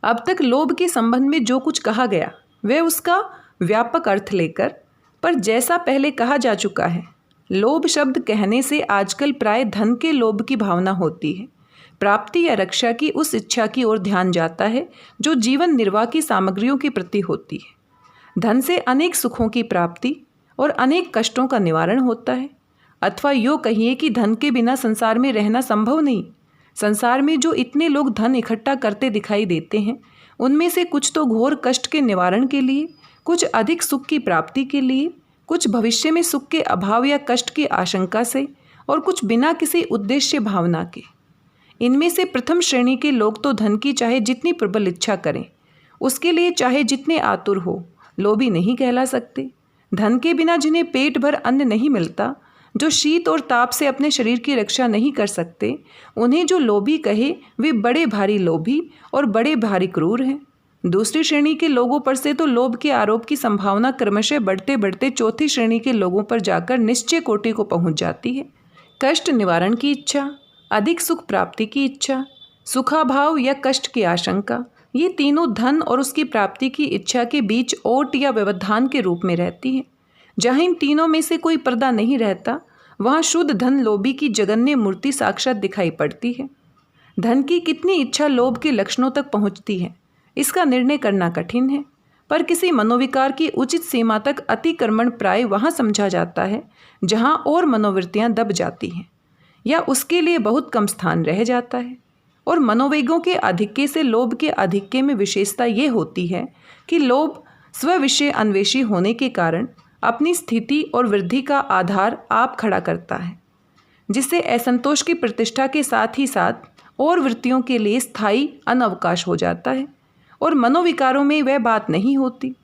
अब तक लोभ के संबंध में जो कुछ कहा गया वह उसका व्यापक अर्थ लेकर, पर जैसा पहले कहा जा चुका है, लोभ शब्द कहने से आजकल प्राय धन के लोभ की भावना होती है। प्राप्ति या रक्षा की उस इच्छा की ओर ध्यान जाता है जो जीवन निर्वाह की सामग्रियों के प्रति होती है। धन से अनेक सुखों की प्राप्ति और अनेक कष्टों का निवारण होता है। अथवा यूँ कहिए कि धन के बिना संसार में रहना संभव नहीं। संसार में जो इतने लोग धन इकट्ठा करते दिखाई देते हैं, उनमें से कुछ तो घोर कष्ट के निवारण के लिए, कुछ अधिक सुख की प्राप्ति के लिए, कुछ भविष्य में सुख के अभाव या कष्ट की आशंका से, और कुछ बिना किसी उद्देश्य भावना के। इनमें से प्रथम श्रेणी के लोग तो धन की चाहे जितनी प्रबल इच्छा करें, उसके लिए चाहे जितने आतुर हो, लोभी नहीं कहला सकते। धन के बिना जिन्हें पेट भर अन्न नहीं मिलता, जो शीत और ताप से अपने शरीर की रक्षा नहीं कर सकते, उन्हें जो लोभी कहे वे बड़े भारी लोभी और बड़े भारी क्रूर हैं। दूसरी श्रेणी के लोगों पर से तो लोभ के आरोप की संभावना क्रमशः बढ़ते बढ़ते चौथी श्रेणी के लोगों पर जाकर निश्चय कोटि को पहुंच जाती है। कष्ट निवारण की इच्छा, अधिक सुख प्राप्ति की इच्छा, सुखाभाव या कष्ट की आशंका, ये तीनों धन और उसकी प्राप्ति की इच्छा के बीच ओट या व्यवधान के रूप में रहती है। जहाँ इन तीनों में से कोई पर्दा नहीं रहता, वहाँ शुद्ध धन लोभी की जगन्य मूर्ति साक्षात दिखाई पड़ती है। धन की कितनी इच्छा लोभ के लक्षणों तक पहुँचती है, इसका निर्णय करना कठिन है, पर किसी मनोविकार की उचित सीमा तक अतिक्रमण प्राय वहाँ समझा जाता है जहाँ और मनोवृत्तियाँ दब जाती हैं या उसके लिए बहुत कम स्थान रह जाता है। और मनोवेगों के आधिक्य से लोभ के आधिक्य में विशेषता ये होती है कि लोभ स्वविषय अन्वेषी होने के कारण अपनी स्थिति और वृद्धि का आधार आप खड़ा करता है, जिससे असंतोष की प्रतिष्ठा के साथ ही साथ और वृत्तियों के लिए स्थायी अनवकाश हो जाता है। और मनोविकारों में वह बात नहीं होती।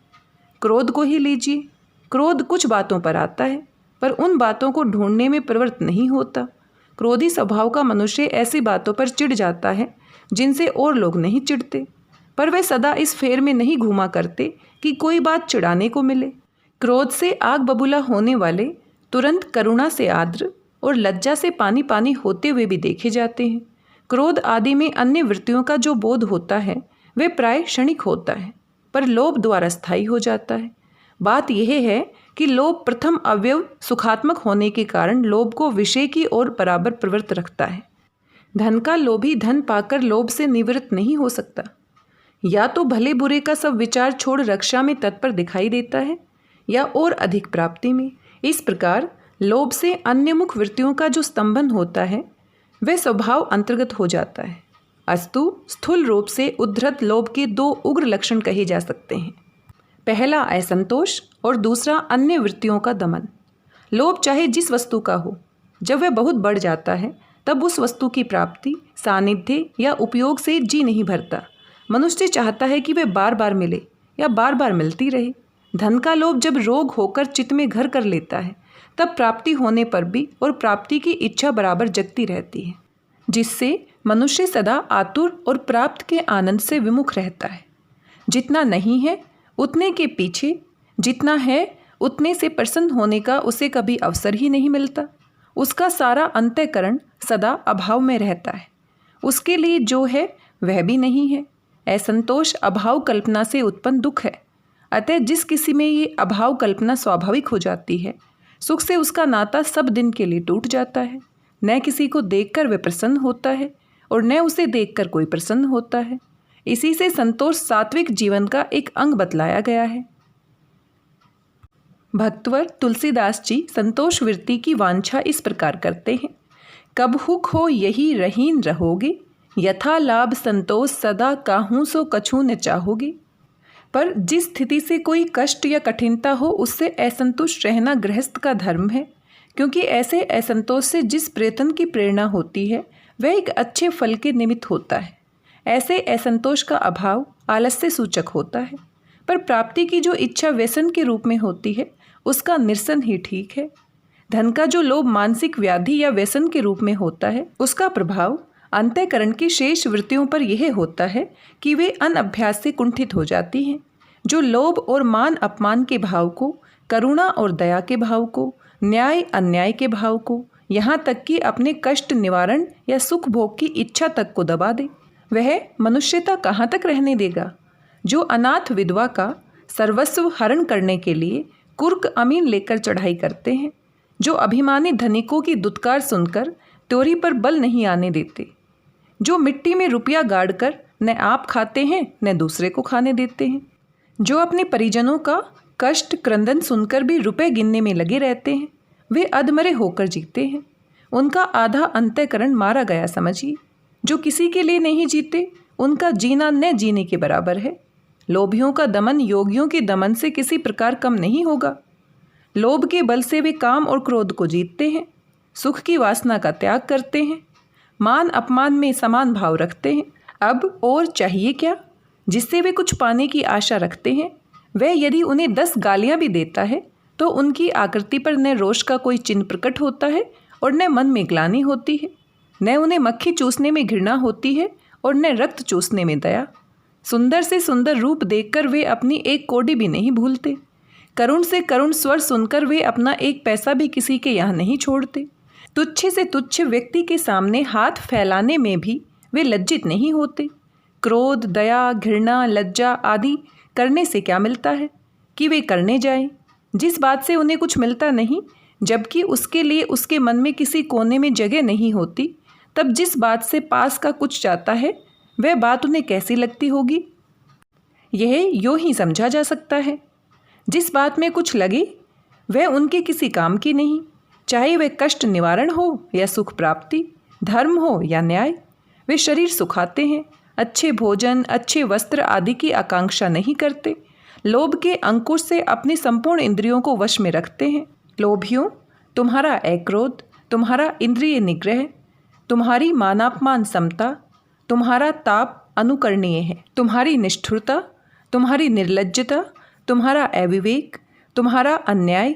क्रोध को ही लीजिए, क्रोध कुछ बातों पर आता है, पर उन बातों को ढूंढने में प्रवृत्त नहीं होता। क्रोधी स्वभाव का मनुष्य ऐसी बातों पर चिढ़ जाता है जिनसे और लोग नहीं चिढ़ते, पर वे सदा इस फेर में नहीं घूमा करते कि कोई बात चिढ़ाने को मिले। क्रोध से आग बबूला होने वाले तुरंत करुणा से आर्द्र और लज्जा से पानी पानी होते हुए भी देखे जाते हैं। क्रोध आदि में अन्य वृत्तियों का जो बोध होता है वे प्राय क्षणिक होता है, पर लोभ द्वारा स्थायी हो जाता है। बात यह है कि लोभ प्रथम अवयव सुखात्मक होने के कारण लोभ को विषय की ओर बराबर प्रवृत्त रखता है। धन का लोभी धन पाकर लोभ से निवृत्त नहीं हो सकता। या तो भले बुरे का सब विचार छोड़ रक्षा में तत्पर दिखाई देता है या और अधिक प्राप्ति में। इस प्रकार लोभ से अन्यमुख वृत्तियों का जो स्तंभन होता है वह स्वभाव अंतर्गत हो जाता है। अस्तु स्थूल रूप से उद्धृत लोभ के 2 उग्र लक्षण कहे जा सकते हैं। पहला असंतोष और दूसरा अन्य वृत्तियों का दमन। लोभ चाहे जिस वस्तु का हो, जब वह बहुत बढ़ जाता है तब उस वस्तु की प्राप्ति, सानिध्य या उपयोग से जी नहीं भरता। मनुष्य चाहता है कि वह बार बार मिले या बार बार मिलती रहे। धन का लोभ जब रोग होकर चित्त में घर कर लेता है तब प्राप्ति होने पर भी और प्राप्ति की इच्छा बराबर जगती रहती है, जिससे मनुष्य सदा आतुर और प्राप्त के आनंद से विमुख रहता है। जितना नहीं है उतने के पीछे, जितना है उतने से प्रसन्न होने का उसे कभी अवसर ही नहीं मिलता। उसका सारा अंतःकरण सदा अभाव में रहता है। उसके लिए जो है वह भी नहीं है। असंतोष अभाव कल्पना से उत्पन्न दुख है। अतः जिस किसी में ये अभाव कल्पना स्वाभाविक हो जाती है, सुख से उसका नाता सब दिन के लिए टूट जाता है। न किसी को देखकर वह प्रसन्न होता है और न उसे देखकर कोई प्रसन्न होता है। इसी से संतोष सात्विक जीवन का एक अंग बतलाया गया है। भक्तवर तुलसीदास जी संतोष वृत्ति की वांछा इस प्रकार करते हैं। कब हुक हो यही रहीन रहोगे, यथा लाभ संतोष सदा काहूँ सो कछू न चाहोगे। पर जिस स्थिति से कोई कष्ट या कठिनता हो उससे असंतुष्ट रहना गृहस्थ का धर्म है, क्योंकि ऐसे असंतोष से जिस प्रयत्न की प्रेरणा होती है वह एक अच्छे फल के निमित्त होता है। ऐसे असंतोष का अभाव आलस्य सूचक होता है, पर प्राप्ति की जो इच्छा व्यसन के रूप में होती है उसका निरसन ही ठीक है। धन का जो लोभ मानसिक व्याधि या व्यसन के रूप में होता है उसका प्रभाव अंतःकरण की शेष वृत्तियों पर यह होता है कि वे अनअभ्यास से कुंठित हो जाती हैं। जो लोभ और मान अपमान के भाव को, करुणा और दया के भाव को, न्याय अन्याय के भाव को, यहाँ तक कि अपने कष्ट निवारण या सुख भोग की इच्छा तक को दबा दे, वह मनुष्यता कहाँ तक रहने देगा। जो अनाथ विधवा का सर्वस्व हरण करने के लिए कुर्क अमीन लेकर चढ़ाई करते हैं, जो अभिमानी धनिकों की दुत्कार सुनकर त्योरी पर बल नहीं आने देते, जो मिट्टी में रुपया गाड़कर न आप खाते हैं न दूसरे को खाने देते हैं, जो अपने परिजनों का कष्ट क्रंदन सुनकर भी रुपए गिनने में लगे रहते हैं, वे अधमरे होकर जीते हैं। उनका आधा अंतःकरण मारा गया समझिए। जो किसी के लिए नहीं जीते उनका जीना न जीने के बराबर है। लोभियों का दमन योगियों के दमन से किसी प्रकार कम नहीं होगा। लोभ के बल से वे काम और क्रोध को जीतते हैं, सुख की वासना का त्याग करते हैं, मान अपमान में समान भाव रखते हैं। अब और चाहिए क्या? जिससे वे कुछ पाने की आशा रखते हैं वह यदि उन्हें 10 गालियां भी देता है तो उनकी आकृति पर न रोष का कोई चिन्ह प्रकट होता है और न मन में ग्लानि होती है, न उन्हें मक्खी चूसने में घृणा होती है और न रक्त चूसने में दया। सुंदर से सुंदर रूप देखकर वे अपनी एक कौड़ी भी नहीं भूलते। करुण से करुण स्वर सुनकर वे अपना एक पैसा भी किसी के यहाँ नहीं छोड़ते। तुच्छ से तुच्छ व्यक्ति के सामने हाथ फैलाने में भी वे लज्जित नहीं होते। क्रोध, दया, घृणा, लज्जा आदि करने से क्या मिलता है कि वे करने जाएं, जिस बात से उन्हें कुछ मिलता नहीं, जबकि उसके लिए उसके मन में किसी कोने में जगह नहीं होती। तब जिस बात से पास का कुछ जाता है वह बात उन्हें कैसी लगती होगी? यह यूँ ही समझा जा सकता है। जिस बात में कुछ लगे वह उनके किसी काम की नहीं, चाहे वह कष्ट निवारण हो या सुख प्राप्ति, धर्म हो या न्याय। वे शरीर सुखाते हैं, अच्छे भोजन, अच्छे वस्त्र आदि की आकांक्षा नहीं करते। लोभ के अंकुश से अपनी संपूर्ण इंद्रियों को वश में रखते हैं। लोभियों, तुम्हारा अक्रोध, तुम्हारा इंद्रिय निग्रह, तुम्हारी मानापमान समता, तुम्हारा ताप अनुकरणीय है। तुम्हारी निष्ठुरता, तुम्हारी निर्लज्जता, तुम्हारा अविवेक, तुम्हारा अन्याय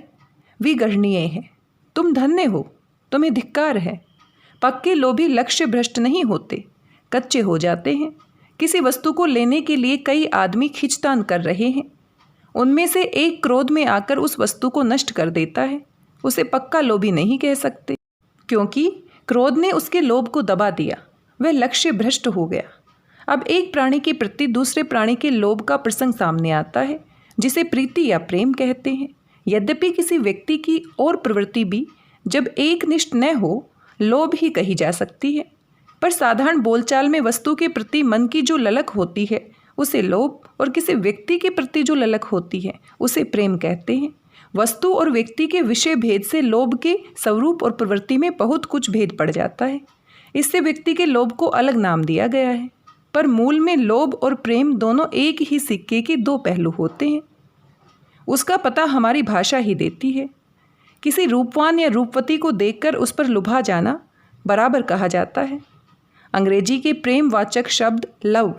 विगणनीय है। तुम धन्य हो, तुम्हें धिक्कार है। पक्के लोभी लक्ष्य भ्रष्ट नहीं होते, कच्चे हो जाते हैं। किसी वस्तु को लेने के लिए कई आदमी खींचतान कर रहे हैं, उनमें से एक क्रोध में आकर उस वस्तु को नष्ट कर देता है। उसे पक्का लोभी नहीं कह सकते, क्योंकि क्रोध ने उसके लोभ को दबा दिया, वह लक्ष्य भ्रष्ट हो गया। अब एक प्राणी के प्रति दूसरे प्राणी के लोभ का प्रसंग सामने आता है, जिसे प्रीति या प्रेम कहते हैं। यद्यपि किसी व्यक्ति की और प्रवृत्ति भी जब एक निष्ठ न हो लोभ ही कही जा सकती है, पर साधारण बोलचाल में वस्तु के प्रति मन की जो ललक होती है उसे लोभ, और किसी व्यक्ति के प्रति जो ललक होती है उसे प्रेम कहते हैं। वस्तु और व्यक्ति के विषय भेद से लोभ के स्वरूप और प्रवृत्ति में बहुत कुछ भेद पड़ जाता है। इससे व्यक्ति के लोभ को अलग नाम दिया गया है, पर मूल में लोभ और प्रेम दोनों एक ही सिक्के के दो पहलू होते हैं। उसका पता हमारी भाषा ही देती है। किसी रूपवान या रूपवती को देखकर उस पर लुभा जाना बराबर कहा जाता है। अंग्रेजी के प्रेमवाचक शब्द लव,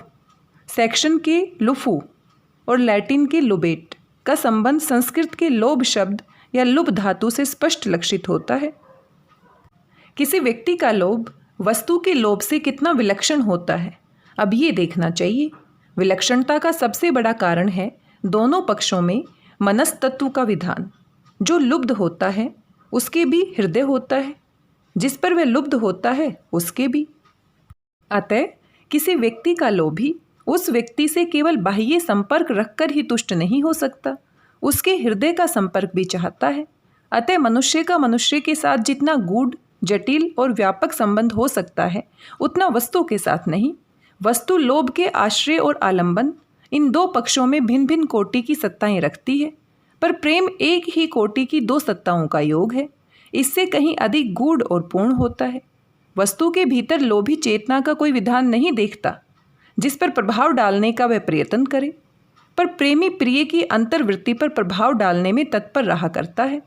सेक्शन के लुफू और लैटिन के लुबेट का संबंध संस्कृत के लोभ शब्द या लुभ धातु से स्पष्ट लक्षित होता है। किसी व्यक्ति का लोभ वस्तु के लोभ से कितना विलक्षण होता है, अब ये देखना चाहिए। विलक्षणता का सबसे बड़ा कारण है दोनों पक्षों में मनस्तत्व का विधान। जो लुब्ध होता है उसके भी हृदय होता है, जिस पर वह लुब्ध होता है उसके भी। अतः किसी व्यक्ति का लोभी उस व्यक्ति से केवल बाह्य संपर्क रखकर ही तुष्ट नहीं हो सकता, उसके हृदय का संपर्क भी चाहता है। अतः मनुष्य का मनुष्य के साथ जितना गूढ़, जटिल और व्यापक संबंध हो सकता है उतना वस्तु के साथ नहीं। वस्तु लोभ के आश्रय और आलंबन इन दो पक्षों में भिन्न भिन्न कोटि की सत्ताएं रखती है, पर प्रेम एक ही कोटि की दो सत्ताओं का योग है। इससे कहीं अधिक गूढ़ और पूर्ण होता है। वस्तु के भीतर लोभी चेतना का कोई विधान नहीं देखता जिस पर प्रभाव डालने का वह प्रयत्न करे, पर प्रेमी प्रिय की अंतर्वृत्ति पर प्रभाव डालने में तत्पर रहा करता है।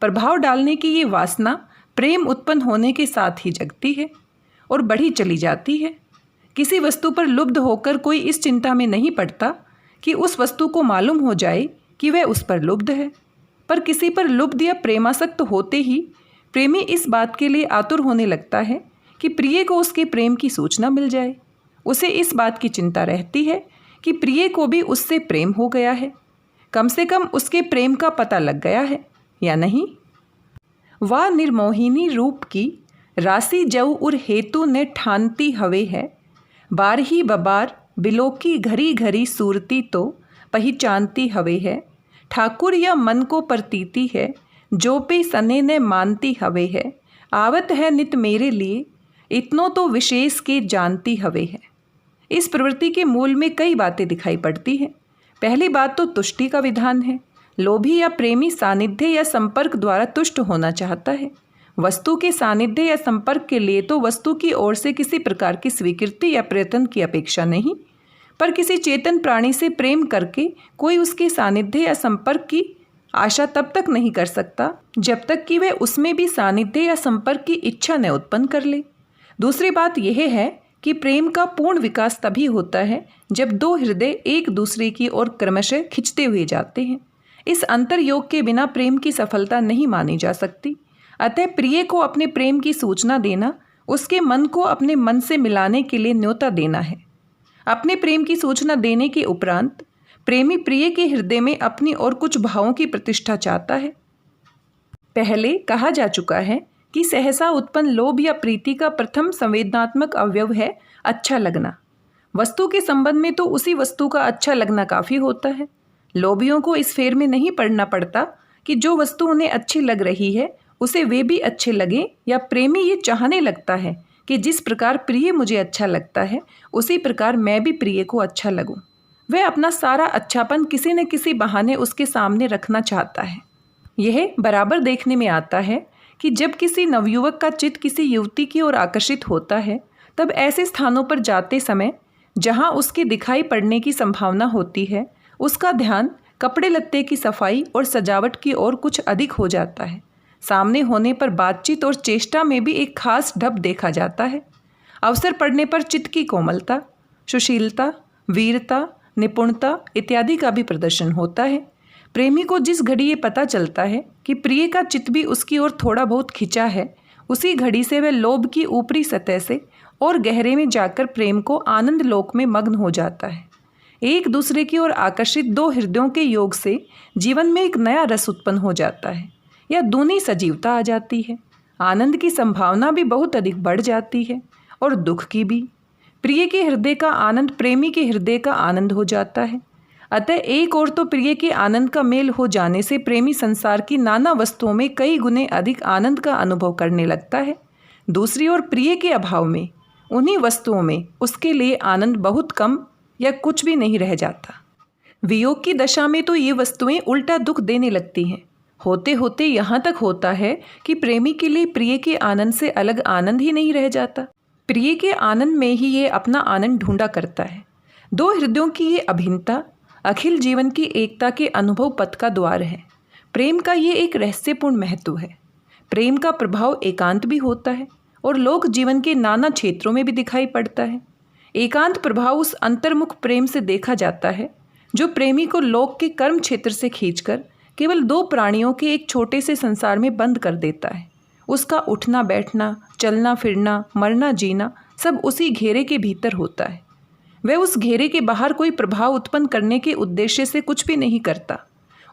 प्रभाव डालने की ये वासना प्रेम उत्पन्न होने के साथ ही जगती है और बढ़ी चली जाती है। किसी वस्तु पर लुब्ध होकर कोई इस चिंता में नहीं पड़ता कि उस वस्तु को मालूम हो जाए कि वह उस पर लुब्ध है, पर किसी पर लुब्ध या प्रेमासक्त होते ही प्रेमी इस बात के लिए आतुर होने लगता है कि प्रिय को उसके प्रेम की सूचना मिल जाए। उसे इस बात की चिंता रहती है कि प्रिय को भी उससे प्रेम हो गया है, कम से कम उसके प्रेम का पता लग गया है या नहीं। वाह निर्मोहिनी रूप की राशि जऊ उर हेतु ने ठानती हवे है, बार ही बबार बिलोकी घरी घरी सूरती तो पहचानती हवे है। ठाकुर या मन को प्रतीति है, जो पे सने ने मानती हवे है। आवत है नित मेरे लिए, इतनों तो विशेष के जानती हवे है। इस प्रवृत्ति के मूल में कई बातें दिखाई पड़ती हैं। पहली बात तो तुष्टि का विधान है। लोभी या प्रेमी सानिध्य या संपर्क द्वारा तुष्ट होना चाहता है। वस्तु के सानिध्य या संपर्क के लिए तो वस्तु की ओर से किसी प्रकार की स्वीकृति या प्रयत्न की अपेक्षा नहीं, पर किसी चेतन प्राणी से प्रेम करके कोई उसके सानिध्य या संपर्क की आशा तब तक नहीं कर सकता जब तक कि वह उसमें भी सानिध्य या संपर्क की इच्छा न उत्पन्न कर ले। दूसरी बात यह है कि प्रेम का पूर्ण विकास तभी होता है जब दो हृदय एक दूसरे की ओर क्रमशः खिंचते हुए जाते हैं। इस अंतर्योग के बिना प्रेम की सफलता नहीं मानी जा सकती। अतः प्रिय को अपने प्रेम की सूचना देना उसके मन को अपने मन से मिलाने के लिए न्योता देना है। अपने प्रेम की सूचना देने के उपरांत प्रेमी प्रिय के हृदय में अपनी और कुछ भावों की प्रतिष्ठा चाहता है। पहले कहा जा चुका है कि सहसा उत्पन्न लोभ या प्रीति का प्रथम संवेदनात्मक अवयव है अच्छा लगना। वस्तु के संबंध में तो उसी वस्तु का अच्छा लगना काफ़ी होता है। लोभियों को इस फेर में नहीं पड़ना पड़ता कि जो वस्तु उन्हें अच्छी लग रही है उसे वे भी अच्छे लगें, या प्रेमी ये चाहने लगता है कि जिस प्रकार प्रिय मुझे अच्छा लगता है उसी प्रकार मैं भी प्रिय को अच्छा लगूं। वह अपना सारा अच्छापन किसी न किसी बहाने उसके सामने रखना चाहता है। यह बराबर देखने में आता है कि जब किसी नवयुवक का चित्त किसी युवती की ओर आकर्षित होता है तब ऐसे स्थानों पर जाते समय जहां उसके दिखाई पड़ने की संभावना होती है उसका ध्यान कपड़े लत्ते की सफाई और सजावट की ओर कुछ अधिक हो जाता है। सामने होने पर बातचीत और चेष्टा में भी एक खास ढब देखा जाता है। अवसर पड़ने पर चित्त की कोमलता, सुशीलता, वीरता, निपुणता इत्यादि का भी प्रदर्शन होता है। प्रेमी को जिस घड़ी ये पता चलता है कि प्रिय का चित्त भी उसकी ओर थोड़ा बहुत खिंचा है, उसी घड़ी से वह लोभ की ऊपरी सतह से और गहरे में जाकर प्रेम को आनंद लोक में मग्न हो जाता है। एक दूसरे की ओर आकर्षित दो हृदयों के योग से जीवन में एक नया रस उत्पन्न हो जाता है, या दूनी सजीवता आ जाती है। आनंद की संभावना भी बहुत अधिक बढ़ जाती है और दुख की भी। प्रिय के हृदय का आनंद प्रेमी के हृदय का आनंद हो जाता है। अतः एक ओर तो प्रिय के आनंद का मेल हो जाने से प्रेमी संसार की नाना वस्तुओं में कई गुने अधिक आनंद का अनुभव करने लगता है। दूसरी ओर प्रिय के अभाव में उन्हीं वस्तुओं में उसके लिए आनंद बहुत कम या कुछ भी नहीं रह जाता। वियोग की दशा में तो ये वस्तुएं उल्टा दुख देने लगती हैं। होते होते यहाँ तक होता है कि प्रेमी के लिए प्रिय के आनंद से अलग आनंद ही नहीं रह जाता। प्रिय के आनंद में ही ये अपना आनंद ढूंढा करता है। दो हृदयों की ये अभिन्नता अखिल जीवन की एकता के अनुभव पथ का द्वार है। प्रेम का ये एक रहस्यपूर्ण महत्व है। प्रेम का प्रभाव एकांत भी होता है और लोक जीवन के नाना क्षेत्रों में भी दिखाई पड़ता है। एकांत प्रभाव उस अंतर्मुख प्रेम से देखा जाता है जो प्रेमी को लोक के कर्म क्षेत्र से खींचकर केवल दो प्राणियों के एक छोटे से संसार में बंद कर देता है। उसका उठना बैठना, चलना फिरना, मरना जीना सब उसी घेरे के भीतर होता है। वह उस घेरे के बाहर कोई प्रभाव उत्पन्न करने के उद्देश्य से कुछ भी नहीं करता।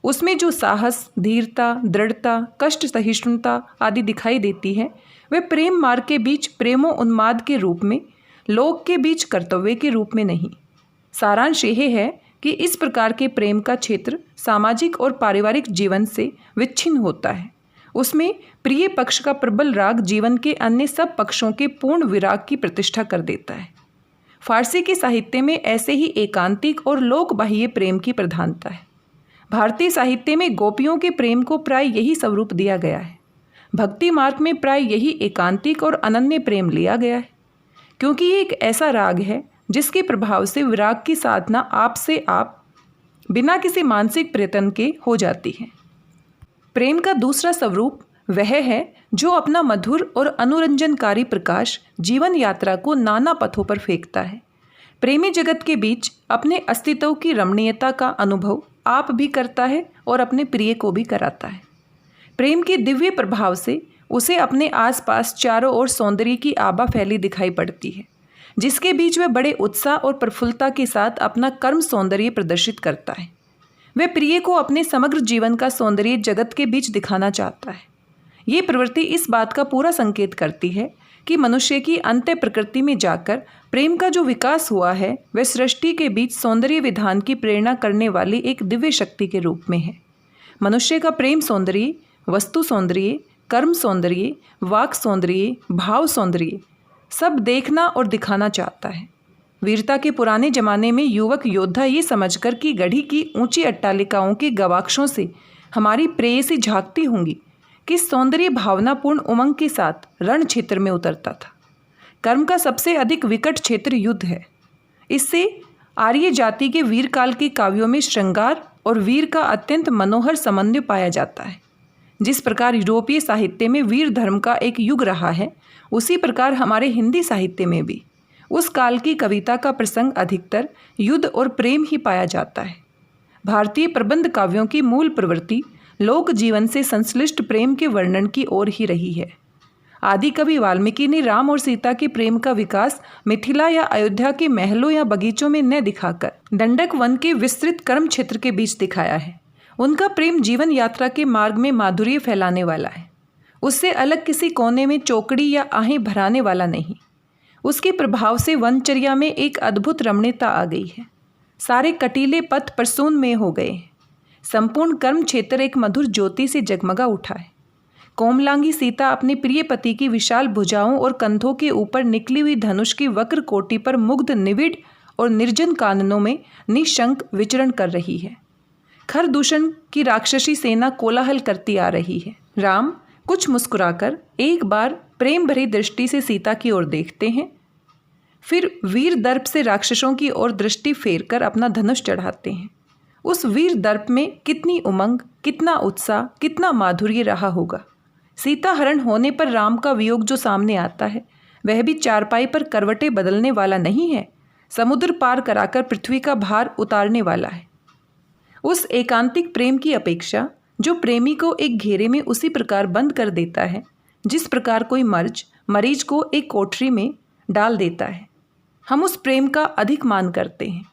उसमें जो साहस, धीरता, दृढ़ता, कष्ट सहिष्णुता आदि दिखाई देती है वह प्रेम मार्ग के बीच प्रेमो उन्माद के रूप में, लोक के बीच कर्तव्य के रूप में नहीं। सारांश यह है कि इस प्रकार के प्रेम का क्षेत्र सामाजिक और पारिवारिक जीवन से विच्छिन्न होता है। उसमें प्रिय पक्ष का प्रबल राग जीवन के अन्य सब पक्षों के पूर्ण विराग की प्रतिष्ठा कर देता है। फारसी के साहित्य में ऐसे ही एकांतिक और लोक बाह्य प्रेम की प्रधानता है। भारतीय साहित्य में गोपियों के प्रेम को प्राय यही स्वरूप दिया गया है। भक्ति मार्ग में प्राय यही एकांतिक और अनन्य प्रेम लिया गया है, क्योंकि ये एक ऐसा राग है जिसके प्रभाव से विराग की साधना आप से आप बिना किसी मानसिक प्रयत्न के हो जाती है। प्रेम का दूसरा स्वरूप वह है जो अपना मधुर और अनुरंजनकारी प्रकाश जीवन यात्रा को नाना पथों पर फेंकता है। प्रेमी जगत के बीच अपने अस्तित्व की रमणीयता का अनुभव आप भी करता है और अपने प्रिय को भी कराता है। प्रेम के दिव्य प्रभाव से उसे अपने आसपास चारों ओर सौंदर्य की आभा फैली दिखाई पड़ती है, जिसके बीच वह बड़े उत्साह और प्रफुल्लता के साथ अपना कर्म सौंदर्य प्रदर्शित करता है। वह प्रिय को अपने समग्र जीवन का सौंदर्य जगत के बीच दिखाना चाहता है। ये प्रवृत्ति इस बात का पूरा संकेत करती है कि मनुष्य की अंत्य प्रकृति में जाकर प्रेम का जो विकास हुआ है वह सृष्टि के बीच सौंदर्य विधान की प्रेरणा करने वाली एक दिव्य शक्ति के रूप में है। मनुष्य का प्रेम सौंदर्य, वस्तु सौंदर्य, कर्म सौंदर्य, वाक सौंदर्य, भाव सौंदर्य सब देखना और दिखाना चाहता है। वीरता के पुराने जमाने में युवक योद्धा ये समझकर कि गढ़ी की ऊंची अट्टालिकाओं के गवाक्षों से हमारी प्रेयसी झांकती होंगी कि सौंदर्य भावनापूर्ण उमंग के साथ रण क्षेत्र में उतरता था। कर्म का सबसे अधिक विकट क्षेत्र युद्ध है। इससे आर्य जाति के वीर काल के काव्यों में श्रृंगार और वीर का अत्यंत मनोहर समन्वय पाया जाता है। जिस प्रकार यूरोपीय साहित्य में वीर धर्म का एक युग रहा है, उसी प्रकार हमारे हिंदी साहित्य में भी उस काल की कविता का प्रसंग अधिकतर युद्ध और प्रेम ही पाया जाता है। भारतीय प्रबंध काव्यों की मूल प्रवृत्ति लोक जीवन से संश्लिष्ट प्रेम के वर्णन की ओर ही रही है। आदि कवि वाल्मीकि ने राम और सीता के प्रेम का विकास मिथिला या अयोध्या के महलों या बगीचों में न दिखाकर दंडक वन के विस्तृत कर्म क्षेत्र के बीच दिखाया है। उनका प्रेम जीवन यात्रा के मार्ग में माधुर्य फैलाने वाला है। उससे अलग किसी कोने में चौकड़ी या आहें भराने वाला नहीं। उसके प्रभाव से वनचर्या में एक अद्भुत रमणीयता आ गई है। सारे कटीले पथ प्रसूनमय हो गए हैं। संपूर्ण कर्म क्षेत्र एक मधुर ज्योति से जगमगा उठा है। कोमलांगी सीता अपने प्रिय पति की विशाल भुजाओं और कंधों के ऊपर निकली हुई धनुष की वक्र कोटि पर मुग्ध निविड़ और निर्जन काननों में निशंक विचरण कर रही है। खरदूषण की राक्षसी सेना कोलाहल करती आ रही है। राम कुछ मुस्कुराकर एक बार प्रेम भरी दृष्टि से सीता की ओर देखते हैं, फिर वीर दर्प से राक्षसों की ओर दृष्टि फेरकर अपना धनुष चढ़ाते हैं। उस वीर दर्प में कितनी उमंग, कितना उत्साह, कितना माधुर्य रहा होगा। सीता हरण होने पर राम का वियोग जो सामने आता है वह भी चारपाई पर करवटें बदलने वाला नहीं है, समुद्र पार कराकर पृथ्वी का भार उतारने वाला है। उस एकांतिक प्रेम की अपेक्षा जो प्रेमी को एक घेरे में उसी प्रकार बंद कर देता है जिस प्रकार कोई मरीज को एक कोठरी में डाल देता है, हम उस प्रेम का अधिक मान करते हैं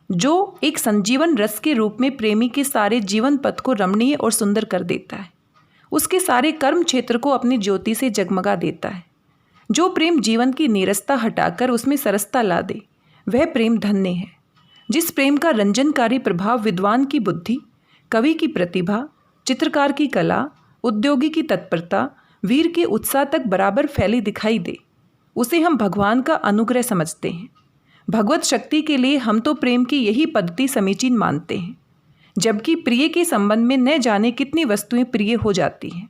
जो एक संजीवन रस के रूप में प्रेमी के सारे जीवन पथ को रमणीय और सुंदर कर देता है। उसके सारे कर्म क्षेत्र को अपनी ज्योति से जगमगा देता है। जो प्रेम जीवन की नीरसता हटाकर उसमें सरसता ला दे वह प्रेम धन्य है। जिस प्रेम का रंजनकारी प्रभाव विद्वान की बुद्धि, कवि की प्रतिभा, चित्रकार की कला, उद्योगी की तत्परता, वीर के उत्साह तक बराबर फैली दिखाई दे, उसे हम भगवान का अनुग्रह समझते हैं। भगवत शक्ति के लिए हम तो प्रेम की यही पद्धति समीचीन मानते हैं, जबकि प्रिय के संबंध में न जाने कितनी वस्तुएं प्रिय हो जाती हैं।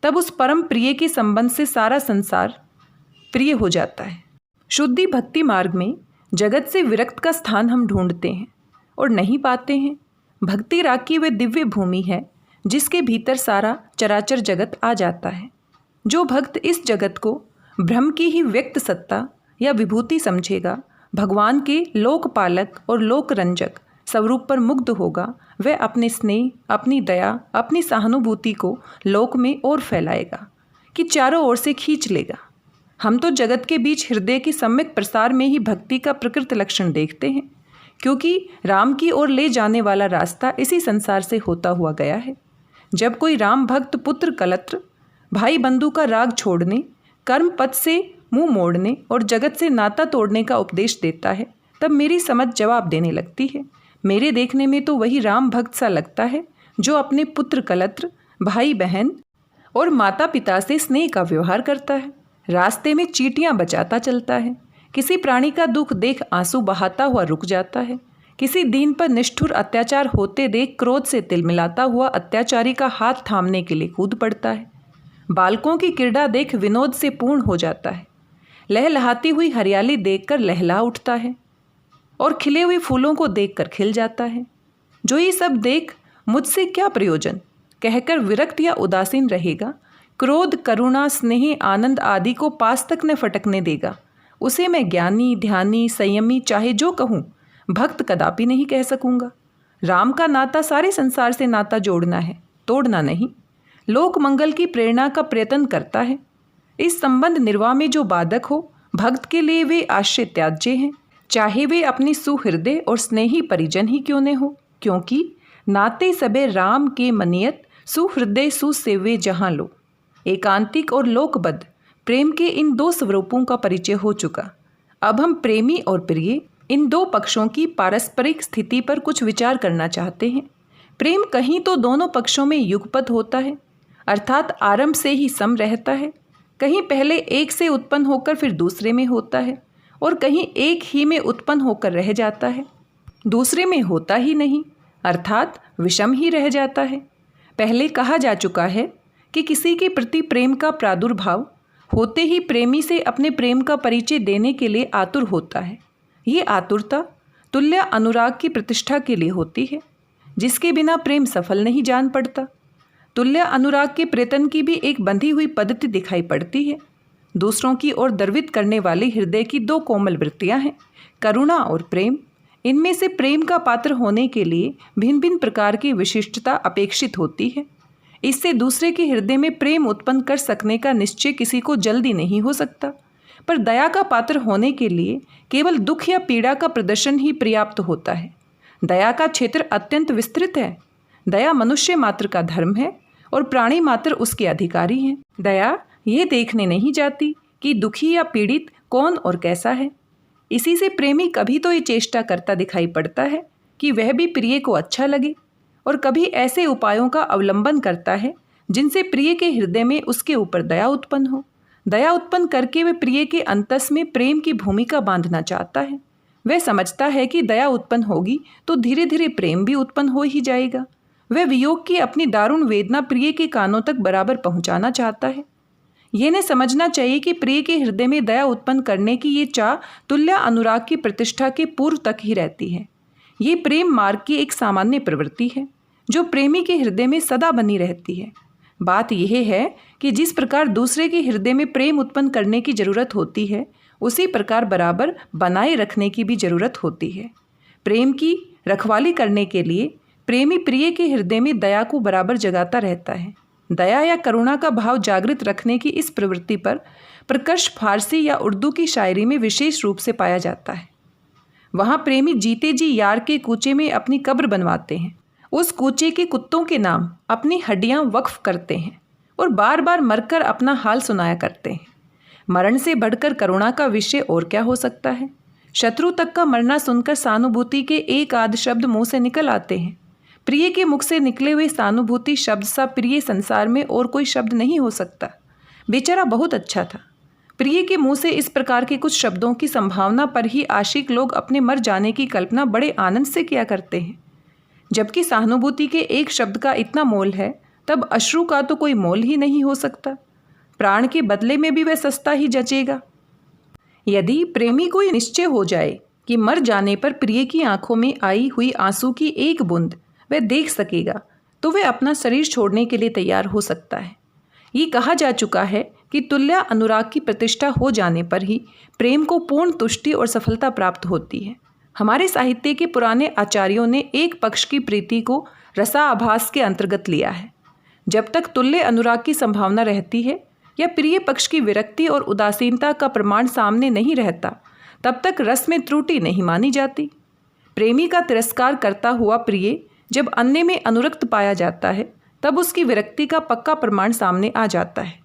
तब उस परम प्रिय के संबंध से सारा संसार प्रिय हो जाता है। शुद्धि भक्ति मार्ग में जगत से विरक्त का स्थान हम ढूंढते हैं और नहीं पाते हैं। भक्ति राग की वे दिव्य भूमि है जिसके भीतर सारा चराचर जगत आ जाता है। जो भक्त इस जगत को ब्रह्म की ही व्यक्त सत्ता या विभूति समझेगा, भगवान के लोकपालक और लोकरंजक स्वरूप पर मुग्ध होगा, वह अपने स्नेह, अपनी दया, अपनी सहानुभूति को लोक में और फैलाएगा कि चारों ओर से खींच लेगा। हम तो जगत के बीच हृदय के सम्यक प्रसार में ही भक्ति का प्रकृत लक्षण देखते हैं, क्योंकि राम की ओर ले जाने वाला रास्ता इसी संसार से होता हुआ गया है। जब कोई राम भक्त पुत्र कलत्र भाई बंधु का राग छोड़ने, कर्म पथ से मुंह मोड़ने और जगत से नाता तोड़ने का उपदेश देता है, तब मेरी समझ जवाब देने लगती है। मेरे देखने में तो वही राम भक्त सा लगता है जो अपने पुत्र कलत्र, भाई बहन और माता पिता से स्नेह का व्यवहार करता है, रास्ते में चींटियां बचाता चलता है, किसी प्राणी का दुख देख आंसू बहाता हुआ रुक जाता है, किसी दीन पर निष्ठुर अत्याचार होते देख क्रोध से तिलमिलाता हुआ अत्याचारी का हाथ थामने के लिए कूद पड़ता है। बालकों की क्रीड़ा देख विनोद से पूर्ण हो जाता है। लहलहाती हुई हरियाली देखकर लहला उठता है और खिले हुए फूलों को देखकर खिल जाता है। जो ये सब देख मुझसे क्या प्रयोजन कहकर विरक्त या उदासीन रहेगा, क्रोध, करुणा, स्नेह, आनंद आदि को पास तक न फटकने देगा, उसे मैं ज्ञानी, ध्यानी, संयमी, चाहे जो कहूँ, भक्त कदापि नहीं कह सकूँगा। राम का नाता सारे संसार से नाता जोड़ना है, तोड़ना नहीं। लोक मंगल की प्रेरणा का प्रयत्न करता है। इस संबंध निर्वाह में जो बाधक हो, भक्त के लिए वे आश्रय त्याज्य हैं, चाहे वे अपनी सुहृदय और स्नेही परिजन ही क्यों न हो, क्योंकि नाते सबे राम के मनियत, सुहृदय सुसेव्य जहाँ लो। एकांतिक और लोकबद्ध प्रेम के इन दो स्वरूपों का परिचय हो चुका। अब हम प्रेमी और प्रिय इन दो पक्षों की पारस्परिक स्थिति पर कुछ विचार करना चाहते हैं। प्रेम कहीं तो दोनों पक्षों में युगपत होता है, अर्थात आरंभ से ही सम रहता है, कहीं पहले एक से उत्पन्न होकर फिर दूसरे में होता है, और कहीं एक ही में उत्पन्न होकर रह जाता है, दूसरे में होता ही नहीं, अर्थात विषम ही रह जाता है। पहले कहा जा चुका है कि किसी के प्रति प्रेम का प्रादुर्भाव होते ही प्रेमी से अपने प्रेम का परिचय देने के लिए आतुर होता है। ये आतुरता तुल्य अनुराग की प्रतिष्ठा के लिए होती है, जिसके बिना प्रेम सफल नहीं जान पड़ता। तुल्य अनुराग के प्रयत्न की भी एक बंधी हुई पद्धति दिखाई पड़ती है। दूसरों की ओर द्रवित करने वाले हृदय की दो कोमल वृत्तियां हैं, करुणा और प्रेम। इनमें से प्रेम का पात्र होने के लिए भिन्न भिन्न प्रकार की विशिष्टता अपेक्षित होती है। इससे दूसरे के हृदय में प्रेम उत्पन्न कर सकने का निश्चय किसी को जल्दी नहीं हो सकता, पर दया का पात्र होने के लिए केवल दुख या पीड़ा का प्रदर्शन ही पर्याप्त होता है। दया का क्षेत्र अत्यंत विस्तृत है। दया मनुष्य मात्र का धर्म है और प्राणी मात्र उसके अधिकारी हैं। दया ये देखने नहीं जाती कि दुखी या पीड़ित कौन और कैसा है। इसी से प्रेमी कभी तो ये चेष्टा करता दिखाई पड़ता है कि वह भी प्रिय को अच्छा लगे, और कभी ऐसे उपायों का अवलंबन करता है जिनसे प्रिय के हृदय में उसके ऊपर दया उत्पन्न हो। दया उत्पन्न करके वह प्रिय के अंतस में प्रेम की भूमिका बांधना चाहता है। वह समझता है कि दया उत्पन्न होगी तो धीरे धीरे प्रेम भी उत्पन्न हो ही जाएगा। वह वियोग की अपनी दारुण वेदना प्रिय के कानों तक बराबर पहुंचाना चाहता है। ये न समझना चाहिए कि प्रिय के हृदय में दया उत्पन्न करने की ये चाह तुल्य अनुराग की प्रतिष्ठा के पूर्व तक ही रहती है। ये प्रेम मार्ग की एक सामान्य प्रवृत्ति है जो प्रेमी के हृदय में सदा बनी रहती है। बात यह है कि जिस प्रकार दूसरे के हृदय में प्रेम उत्पन्न करने की जरूरत होती है, उसी प्रकार बराबर बनाए रखने की भी जरूरत होती है। प्रेम की रखवाली करने के लिए प्रेमी प्रिय के हृदय में दया को बराबर जगाता रहता है। दया या करुणा का भाव जागृत रखने की इस प्रवृत्ति पर प्रकर्ष फारसी या उर्दू की शायरी में विशेष रूप से पाया जाता है। वहाँ प्रेमी जीते जी यार के कूचे में अपनी कब्र बनवाते हैं, उस कूचे के कुत्तों के नाम अपनी हड्डियाँ वक्फ करते हैं और बार बार मरकर अपना हाल सुनाया करते हैं। मरण से बढ़कर करुणा का विषय और क्या हो सकता है। शत्रु तक का मरना सुनकर सहानुभूति के एक आध शब्द मुंह से निकल आते हैं। प्रिय के मुख से निकले हुए सहानुभूति शब्द सा प्रिय संसार में और कोई शब्द नहीं हो सकता। बेचारा बहुत अच्छा था। प्रिय के मुंह से इस प्रकार के कुछ शब्दों की संभावना पर ही आशिक लोग अपने मर जाने की कल्पना बड़े आनंद से किया करते हैं। जबकि सहानुभूति के एक शब्द का इतना मोल है, तब अश्रु का तो कोई मोल ही नहीं हो सकता। प्राण के बदले में भी वह सस्ता ही जचेगा। यदि प्रेमी को निश्चय हो जाए कि मर जाने पर प्रिय की आंखों में आई हुई आंसू की एक बूंद वह देख सकेगा, तो वह अपना शरीर छोड़ने के लिए तैयार हो सकता है। ये कहा जा चुका है कि तुल्य अनुराग की प्रतिष्ठा हो जाने पर ही प्रेम को पूर्ण तुष्टि और सफलता प्राप्त होती है। हमारे साहित्य के पुराने आचार्यों ने एक पक्ष की प्रीति को रसाभास के अंतर्गत लिया है। जब तक तुल्य अनुराग की संभावना रहती है या प्रिय पक्ष की विरक्ति और उदासीनता का प्रमाण सामने नहीं रहता, तब तक रस में त्रुटि नहीं मानी जाती। प्रेमी का तिरस्कार करता हुआ प्रिय जब अन्य में अनुरक्त पाया जाता है, तब उसकी विरक्ति का पक्का प्रमाण सामने आ जाता है।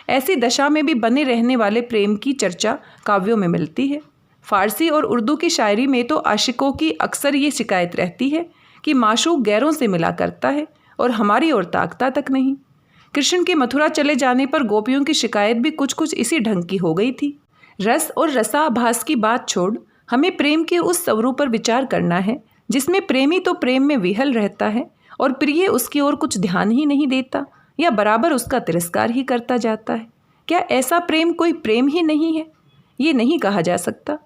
ऐसी दशा में भी बने रहने वाले प्रेम की चर्चा काव्यों में मिलती है। फारसी और उर्दू की शायरी में तो आशिकों की अक्सर ये शिकायत रहती है कि माशूक गैरों से मिला करता है और हमारी ओर ताकता तक नहीं। कृष्ण के मथुरा चले जाने पर गोपियों की शिकायत भी कुछ कुछ इसी ढंग की हो गई थी। रस और रसाभास की बात छोड़ हमें प्रेम के उस स्वरूप पर विचार करना है जिसमें प्रेमी तो प्रेम में विहल रहता है और प्रिय उसकी ओर कुछ ध्यान ही नहीं देता या बराबर उसका तिरस्कार ही करता जाता है? क्या ऐसा प्रेम कोई प्रेम ही नहीं है? ये नहीं कहा जा सकता।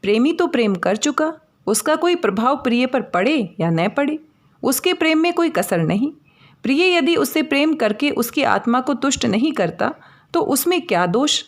प्रेमी तो प्रेम कर चुका, उसका कोई प्रभाव प्रिय पर पड़े या न पड़े, उसके प्रेम में कोई कसर नहीं। प्रिय यदि उससे प्रेम करके उसकी आत्मा को तुष्ट नहीं करता तो उसमें क्या दोष?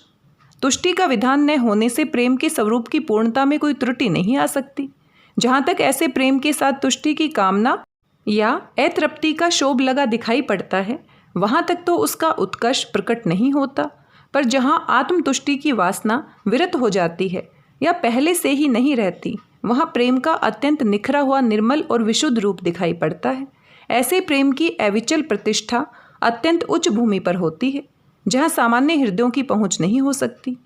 तुष्टि का विधान न होने से प्रेम के स्वरूप की पूर्णता में कोई त्रुटि नहीं आ सकती। जहाँ तक ऐसे प्रेम के साथ तुष्टि की कामना या अतृप्ति का शोभ लगा दिखाई पड़ता है, वहाँ तक तो उसका उत्कर्ष प्रकट नहीं होता। पर जहाँ आत्मतुष्टि की वासना विरत हो जाती है या पहले से ही नहीं रहती, वहाँ प्रेम का अत्यंत निखरा हुआ निर्मल और विशुद्ध रूप दिखाई पड़ता है। ऐसे प्रेम की अविचल प्रतिष्ठा अत्यंत उच्च भूमि पर होती है, जहाँ सामान्य हृदयों की पहुँच नहीं हो सकती।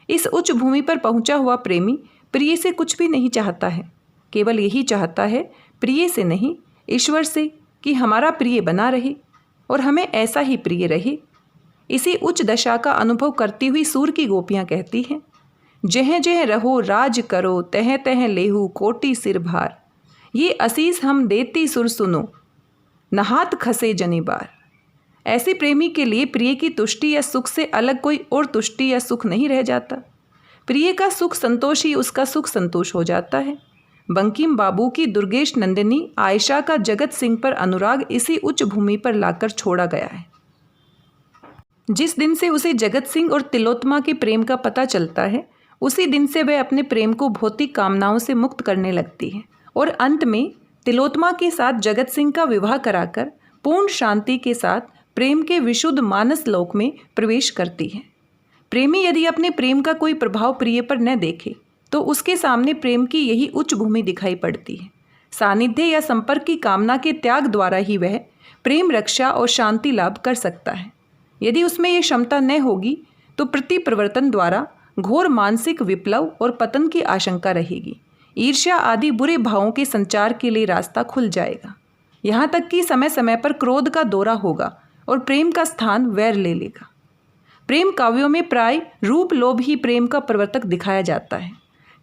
इस उच्च भूमि पर पहुँचा हुआ प्रेमी प्रिय से कुछ भी नहीं चाहता है, केवल यही चाहता है, प्रिय से नहीं, ईश्वर से, कि हमारा प्रिय बना रहे और हमें ऐसा ही प्रिय रहे। इसी उच्च दशा का अनुभव करती हुई सूर की गोपियाँ कहती हैं, जह जह रहो राज करो, तह तह लेहू कोटि सिर भार, ये असीस हम देती सुर सुनो, नहात खसे जने बार। ऐसे प्रेमी के लिए प्रिय की तुष्टि या सुख से अलग कोई और तुष्टि या सुख नहीं रह जाता। प्रिय का सुख संतोष ही उसका सुख संतोष हो जाता है। बंकिम बाबू की दुर्गेश नंदिनी आयशा का जगत सिंह पर अनुराग इसी उच्च भूमि पर लाकर छोड़ा गया है। जिस दिन से उसे जगत सिंह और तिलोत्मा के प्रेम का पता चलता है, उसी दिन से वह अपने प्रेम को भौतिक कामनाओं से मुक्त करने लगती है और अंत में तिलोत्मा के साथ जगत सिंह का विवाह कराकर पूर्ण शांति के साथ प्रेम के विशुद्ध मानस लोक में प्रवेश करती है। प्रेमी यदि अपने प्रेम का कोई प्रभाव प्रिय पर न देखे तो उसके सामने प्रेम की यही उच्च भूमि दिखाई पड़ती है। सानिध्य या संपर्क की कामना के त्याग द्वारा ही वह प्रेम रक्षा और शांति लाभ कर सकता है। यदि उसमें ये क्षमता न होगी तो प्रति प्रवर्तन द्वारा घोर मानसिक विप्लव और पतन की आशंका रहेगी। ईर्ष्या आदि बुरे भावों के संचार के लिए रास्ता खुल जाएगा। यहाँ तक कि समय समय पर क्रोध का दौरा होगा और प्रेम का स्थान वैर ले लेगा। प्रेम काव्यों में प्राय रूप लोभ ही प्रेम का प्रवर्तक दिखाया जाता है।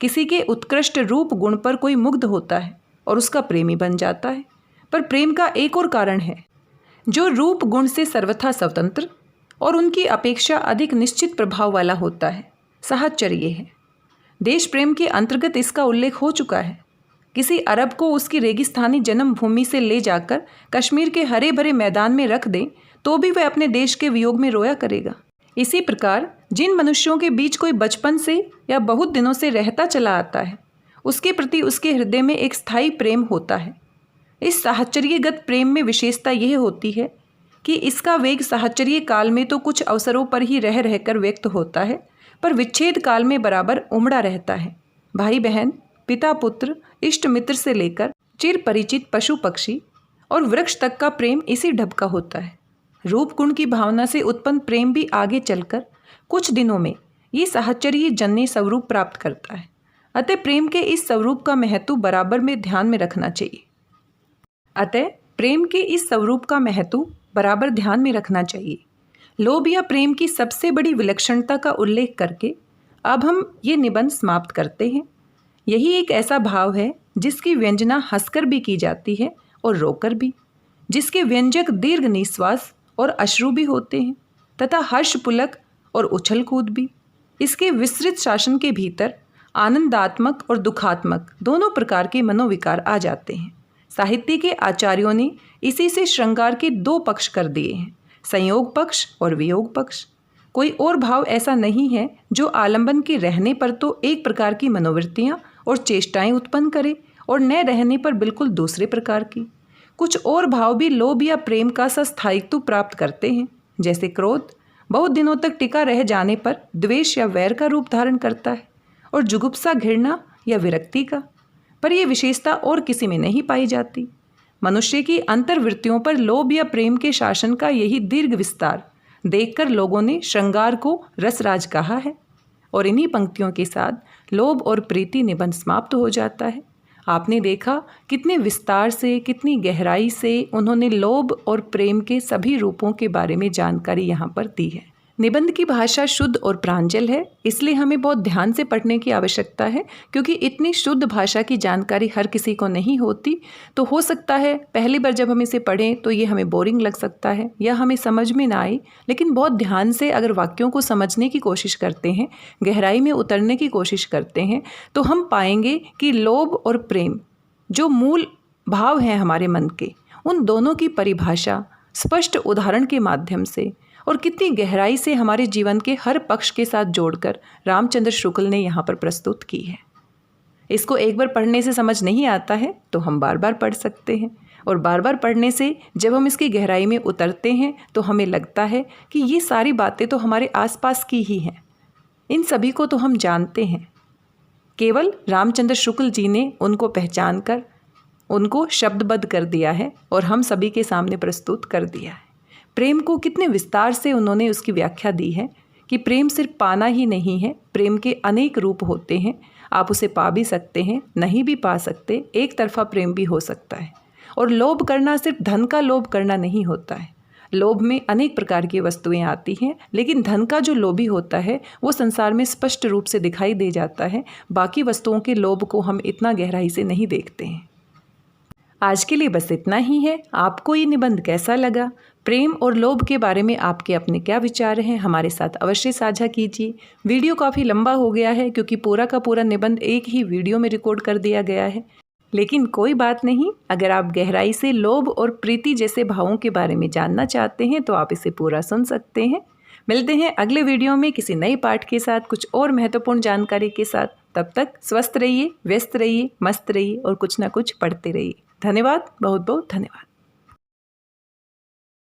किसी के उत्कृष्ट रूप गुण पर कोई मुग्ध होता है और उसका प्रेमी बन जाता है। पर प्रेम का एक और कारण है, जो रूप गुण से सर्वथा स्वतंत्र और उनकी अपेक्षा अधिक निश्चित प्रभाव वाला होता है, साहचर्य है। देश प्रेम के अंतर्गत इसका उल्लेख हो चुका है। किसी अरब को उसकी रेगिस्तानी जन्मभूमि से ले जाकर कश्मीर के हरे भरे मैदान में रख दें तो भी वह अपने देश के वियोग में रोया करेगा। इसी प्रकार जिन मनुष्यों के बीच कोई बचपन से या बहुत दिनों से रहता चला आता है, उसके प्रति उसके हृदय में एक स्थायी प्रेम होता है। इस साहचर्यगत प्रेम में विशेषता यह होती है कि इसका वेग साहचर्य काल में तो कुछ अवसरों पर ही रह रहकर व्यक्त होता है, पर विच्छेद काल में बराबर उमड़ा रहता है। भाई बहन, पिता पुत्र, इष्ट मित्र से लेकर चिर परिचित पशु पक्षी और वृक्ष तक का प्रेम इसी ढब का होता है। रूप गुण की भावना से उत्पन्न प्रेम भी आगे चलकर कुछ दिनों में ये साहचर्य जन्य स्वरूप प्राप्त करता है। अतः प्रेम के इस स्वरूप का महत्व बराबर में ध्यान में रखना चाहिए। लोभ या प्रेम की सबसे बड़ी विलक्षणता का उल्लेख करके अब हम ये निबंध समाप्त करते हैं। यही एक ऐसा भाव है जिसकी व्यंजना हंसकर भी की जाती है और रोकर भी, जिसके व्यंजक दीर्घ निश्वास और अश्रु भी होते हैं तथा हर्ष पुलक और उछल कूद भी। इसके विस्तृत शासन के भीतर आनंदात्मक और दुखात्मक दोनों प्रकार के मनोविकार आ जाते हैं। साहित्य के आचार्यों ने इसी से श्रृंगार के दो पक्ष कर दिए हैं, संयोग पक्ष और वियोग पक्ष। कोई और भाव ऐसा नहीं है जो आलंबन के रहने पर तो एक प्रकार की मनोवृत्तियाँ और चेष्टाएं उत्पन्न करे और न रहने पर बिल्कुल दूसरे प्रकार की। कुछ और भाव भी लोभ या प्रेम का स्थायित्व प्राप्त करते हैं, जैसे क्रोध बहुत दिनों तक टिका रह जाने पर द्वेष या वैर का रूप धारण करता है, और जुगुप्सा घृणा या विरक्ति का। पर यह विशेषता और किसी में नहीं पाई जाती। मनुष्य की अंतर्वृत्तियों पर लोभ या प्रेम के शासन का यही दीर्घ विस्तार देखकर लोगों ने श्रृंगार को रसराज कहा है। और इन्हीं पंक्तियों के साथ लोभ और प्रीति निबंध समाप्त हो जाता है। आपने देखा कितने विस्तार से, कितनी गहराई से उन्होंने लोभ और प्रेम के सभी रूपों के बारे में जानकारी यहाँ पर दी है। निबंध की भाषा शुद्ध और प्रांजल है, इसलिए हमें बहुत ध्यान से पढ़ने की आवश्यकता है, क्योंकि इतनी शुद्ध भाषा की जानकारी हर किसी को नहीं होती। तो हो सकता है पहली बार जब हम इसे पढ़ें तो ये हमें बोरिंग लग सकता है या हमें समझ में ना आए, लेकिन बहुत ध्यान से अगर वाक्यों को समझने की कोशिश करते हैं, गहराई में उतरने की कोशिश करते हैं, तो हम पाएंगे कि लोभ और प्रेम जो मूल भाव हैं हमारे मन के, उन दोनों की परिभाषा स्पष्ट उदाहरण के माध्यम से और कितनी गहराई से हमारे जीवन के हर पक्ष के साथ जोड़कर रामचंद्र शुक्ल ने यहाँ पर प्रस्तुत की है। इसको एक बार पढ़ने से समझ नहीं आता है तो हम बार बार पढ़ सकते हैं, और बार बार पढ़ने से जब हम इसकी गहराई में उतरते हैं तो हमें लगता है कि ये सारी बातें तो हमारे आसपास की ही हैं, इन सभी को तो हम जानते हैं। केवल रामचंद्र शुक्ल जी ने उनको पहचान कर उनको शब्दबद्ध कर दिया है और हम सभी के सामने प्रस्तुत कर दिया है। प्रेम को कितने विस्तार से उन्होंने उसकी व्याख्या दी है कि प्रेम सिर्फ पाना ही नहीं है, प्रेम के अनेक रूप होते हैं। आप उसे पा भी सकते हैं, नहीं भी पा सकते, एक तरफा प्रेम भी हो सकता है। और लोभ करना सिर्फ धन का लोभ करना नहीं होता है। लोभ में अनेक प्रकार की वस्तुएं आती हैं, लेकिन धन का जो लोभी होता है वो संसार में स्पष्ट रूप से दिखाई दे जाता है। बाकी वस्तुओं के लोभ को हम इतना गहराई से नहीं देखते हैं। आज के लिए बस इतना ही है। आपको ये निबंध कैसा लगा? प्रेम और लोभ के बारे में आपके अपने क्या विचार हैं, हमारे साथ अवश्य साझा कीजिए। वीडियो काफ़ी लंबा हो गया है क्योंकि पूरा का पूरा निबंध एक ही वीडियो में रिकॉर्ड कर दिया गया है, लेकिन कोई बात नहीं। अगर आप गहराई से लोभ और प्रीति जैसे भावों के बारे में जानना चाहते हैं तो आप इसे पूरा सुन सकते हैं। मिलते हैं अगले वीडियो में किसी नए पाठ के साथ, कुछ और महत्वपूर्ण जानकारी के साथ। तब तक स्वस्थ रहिए, व्यस्त रहिए, मस्त रहिए और कुछ ना कुछ पढ़ते रहिए। धन्यवाद, बहुत बहुत धन्यवाद।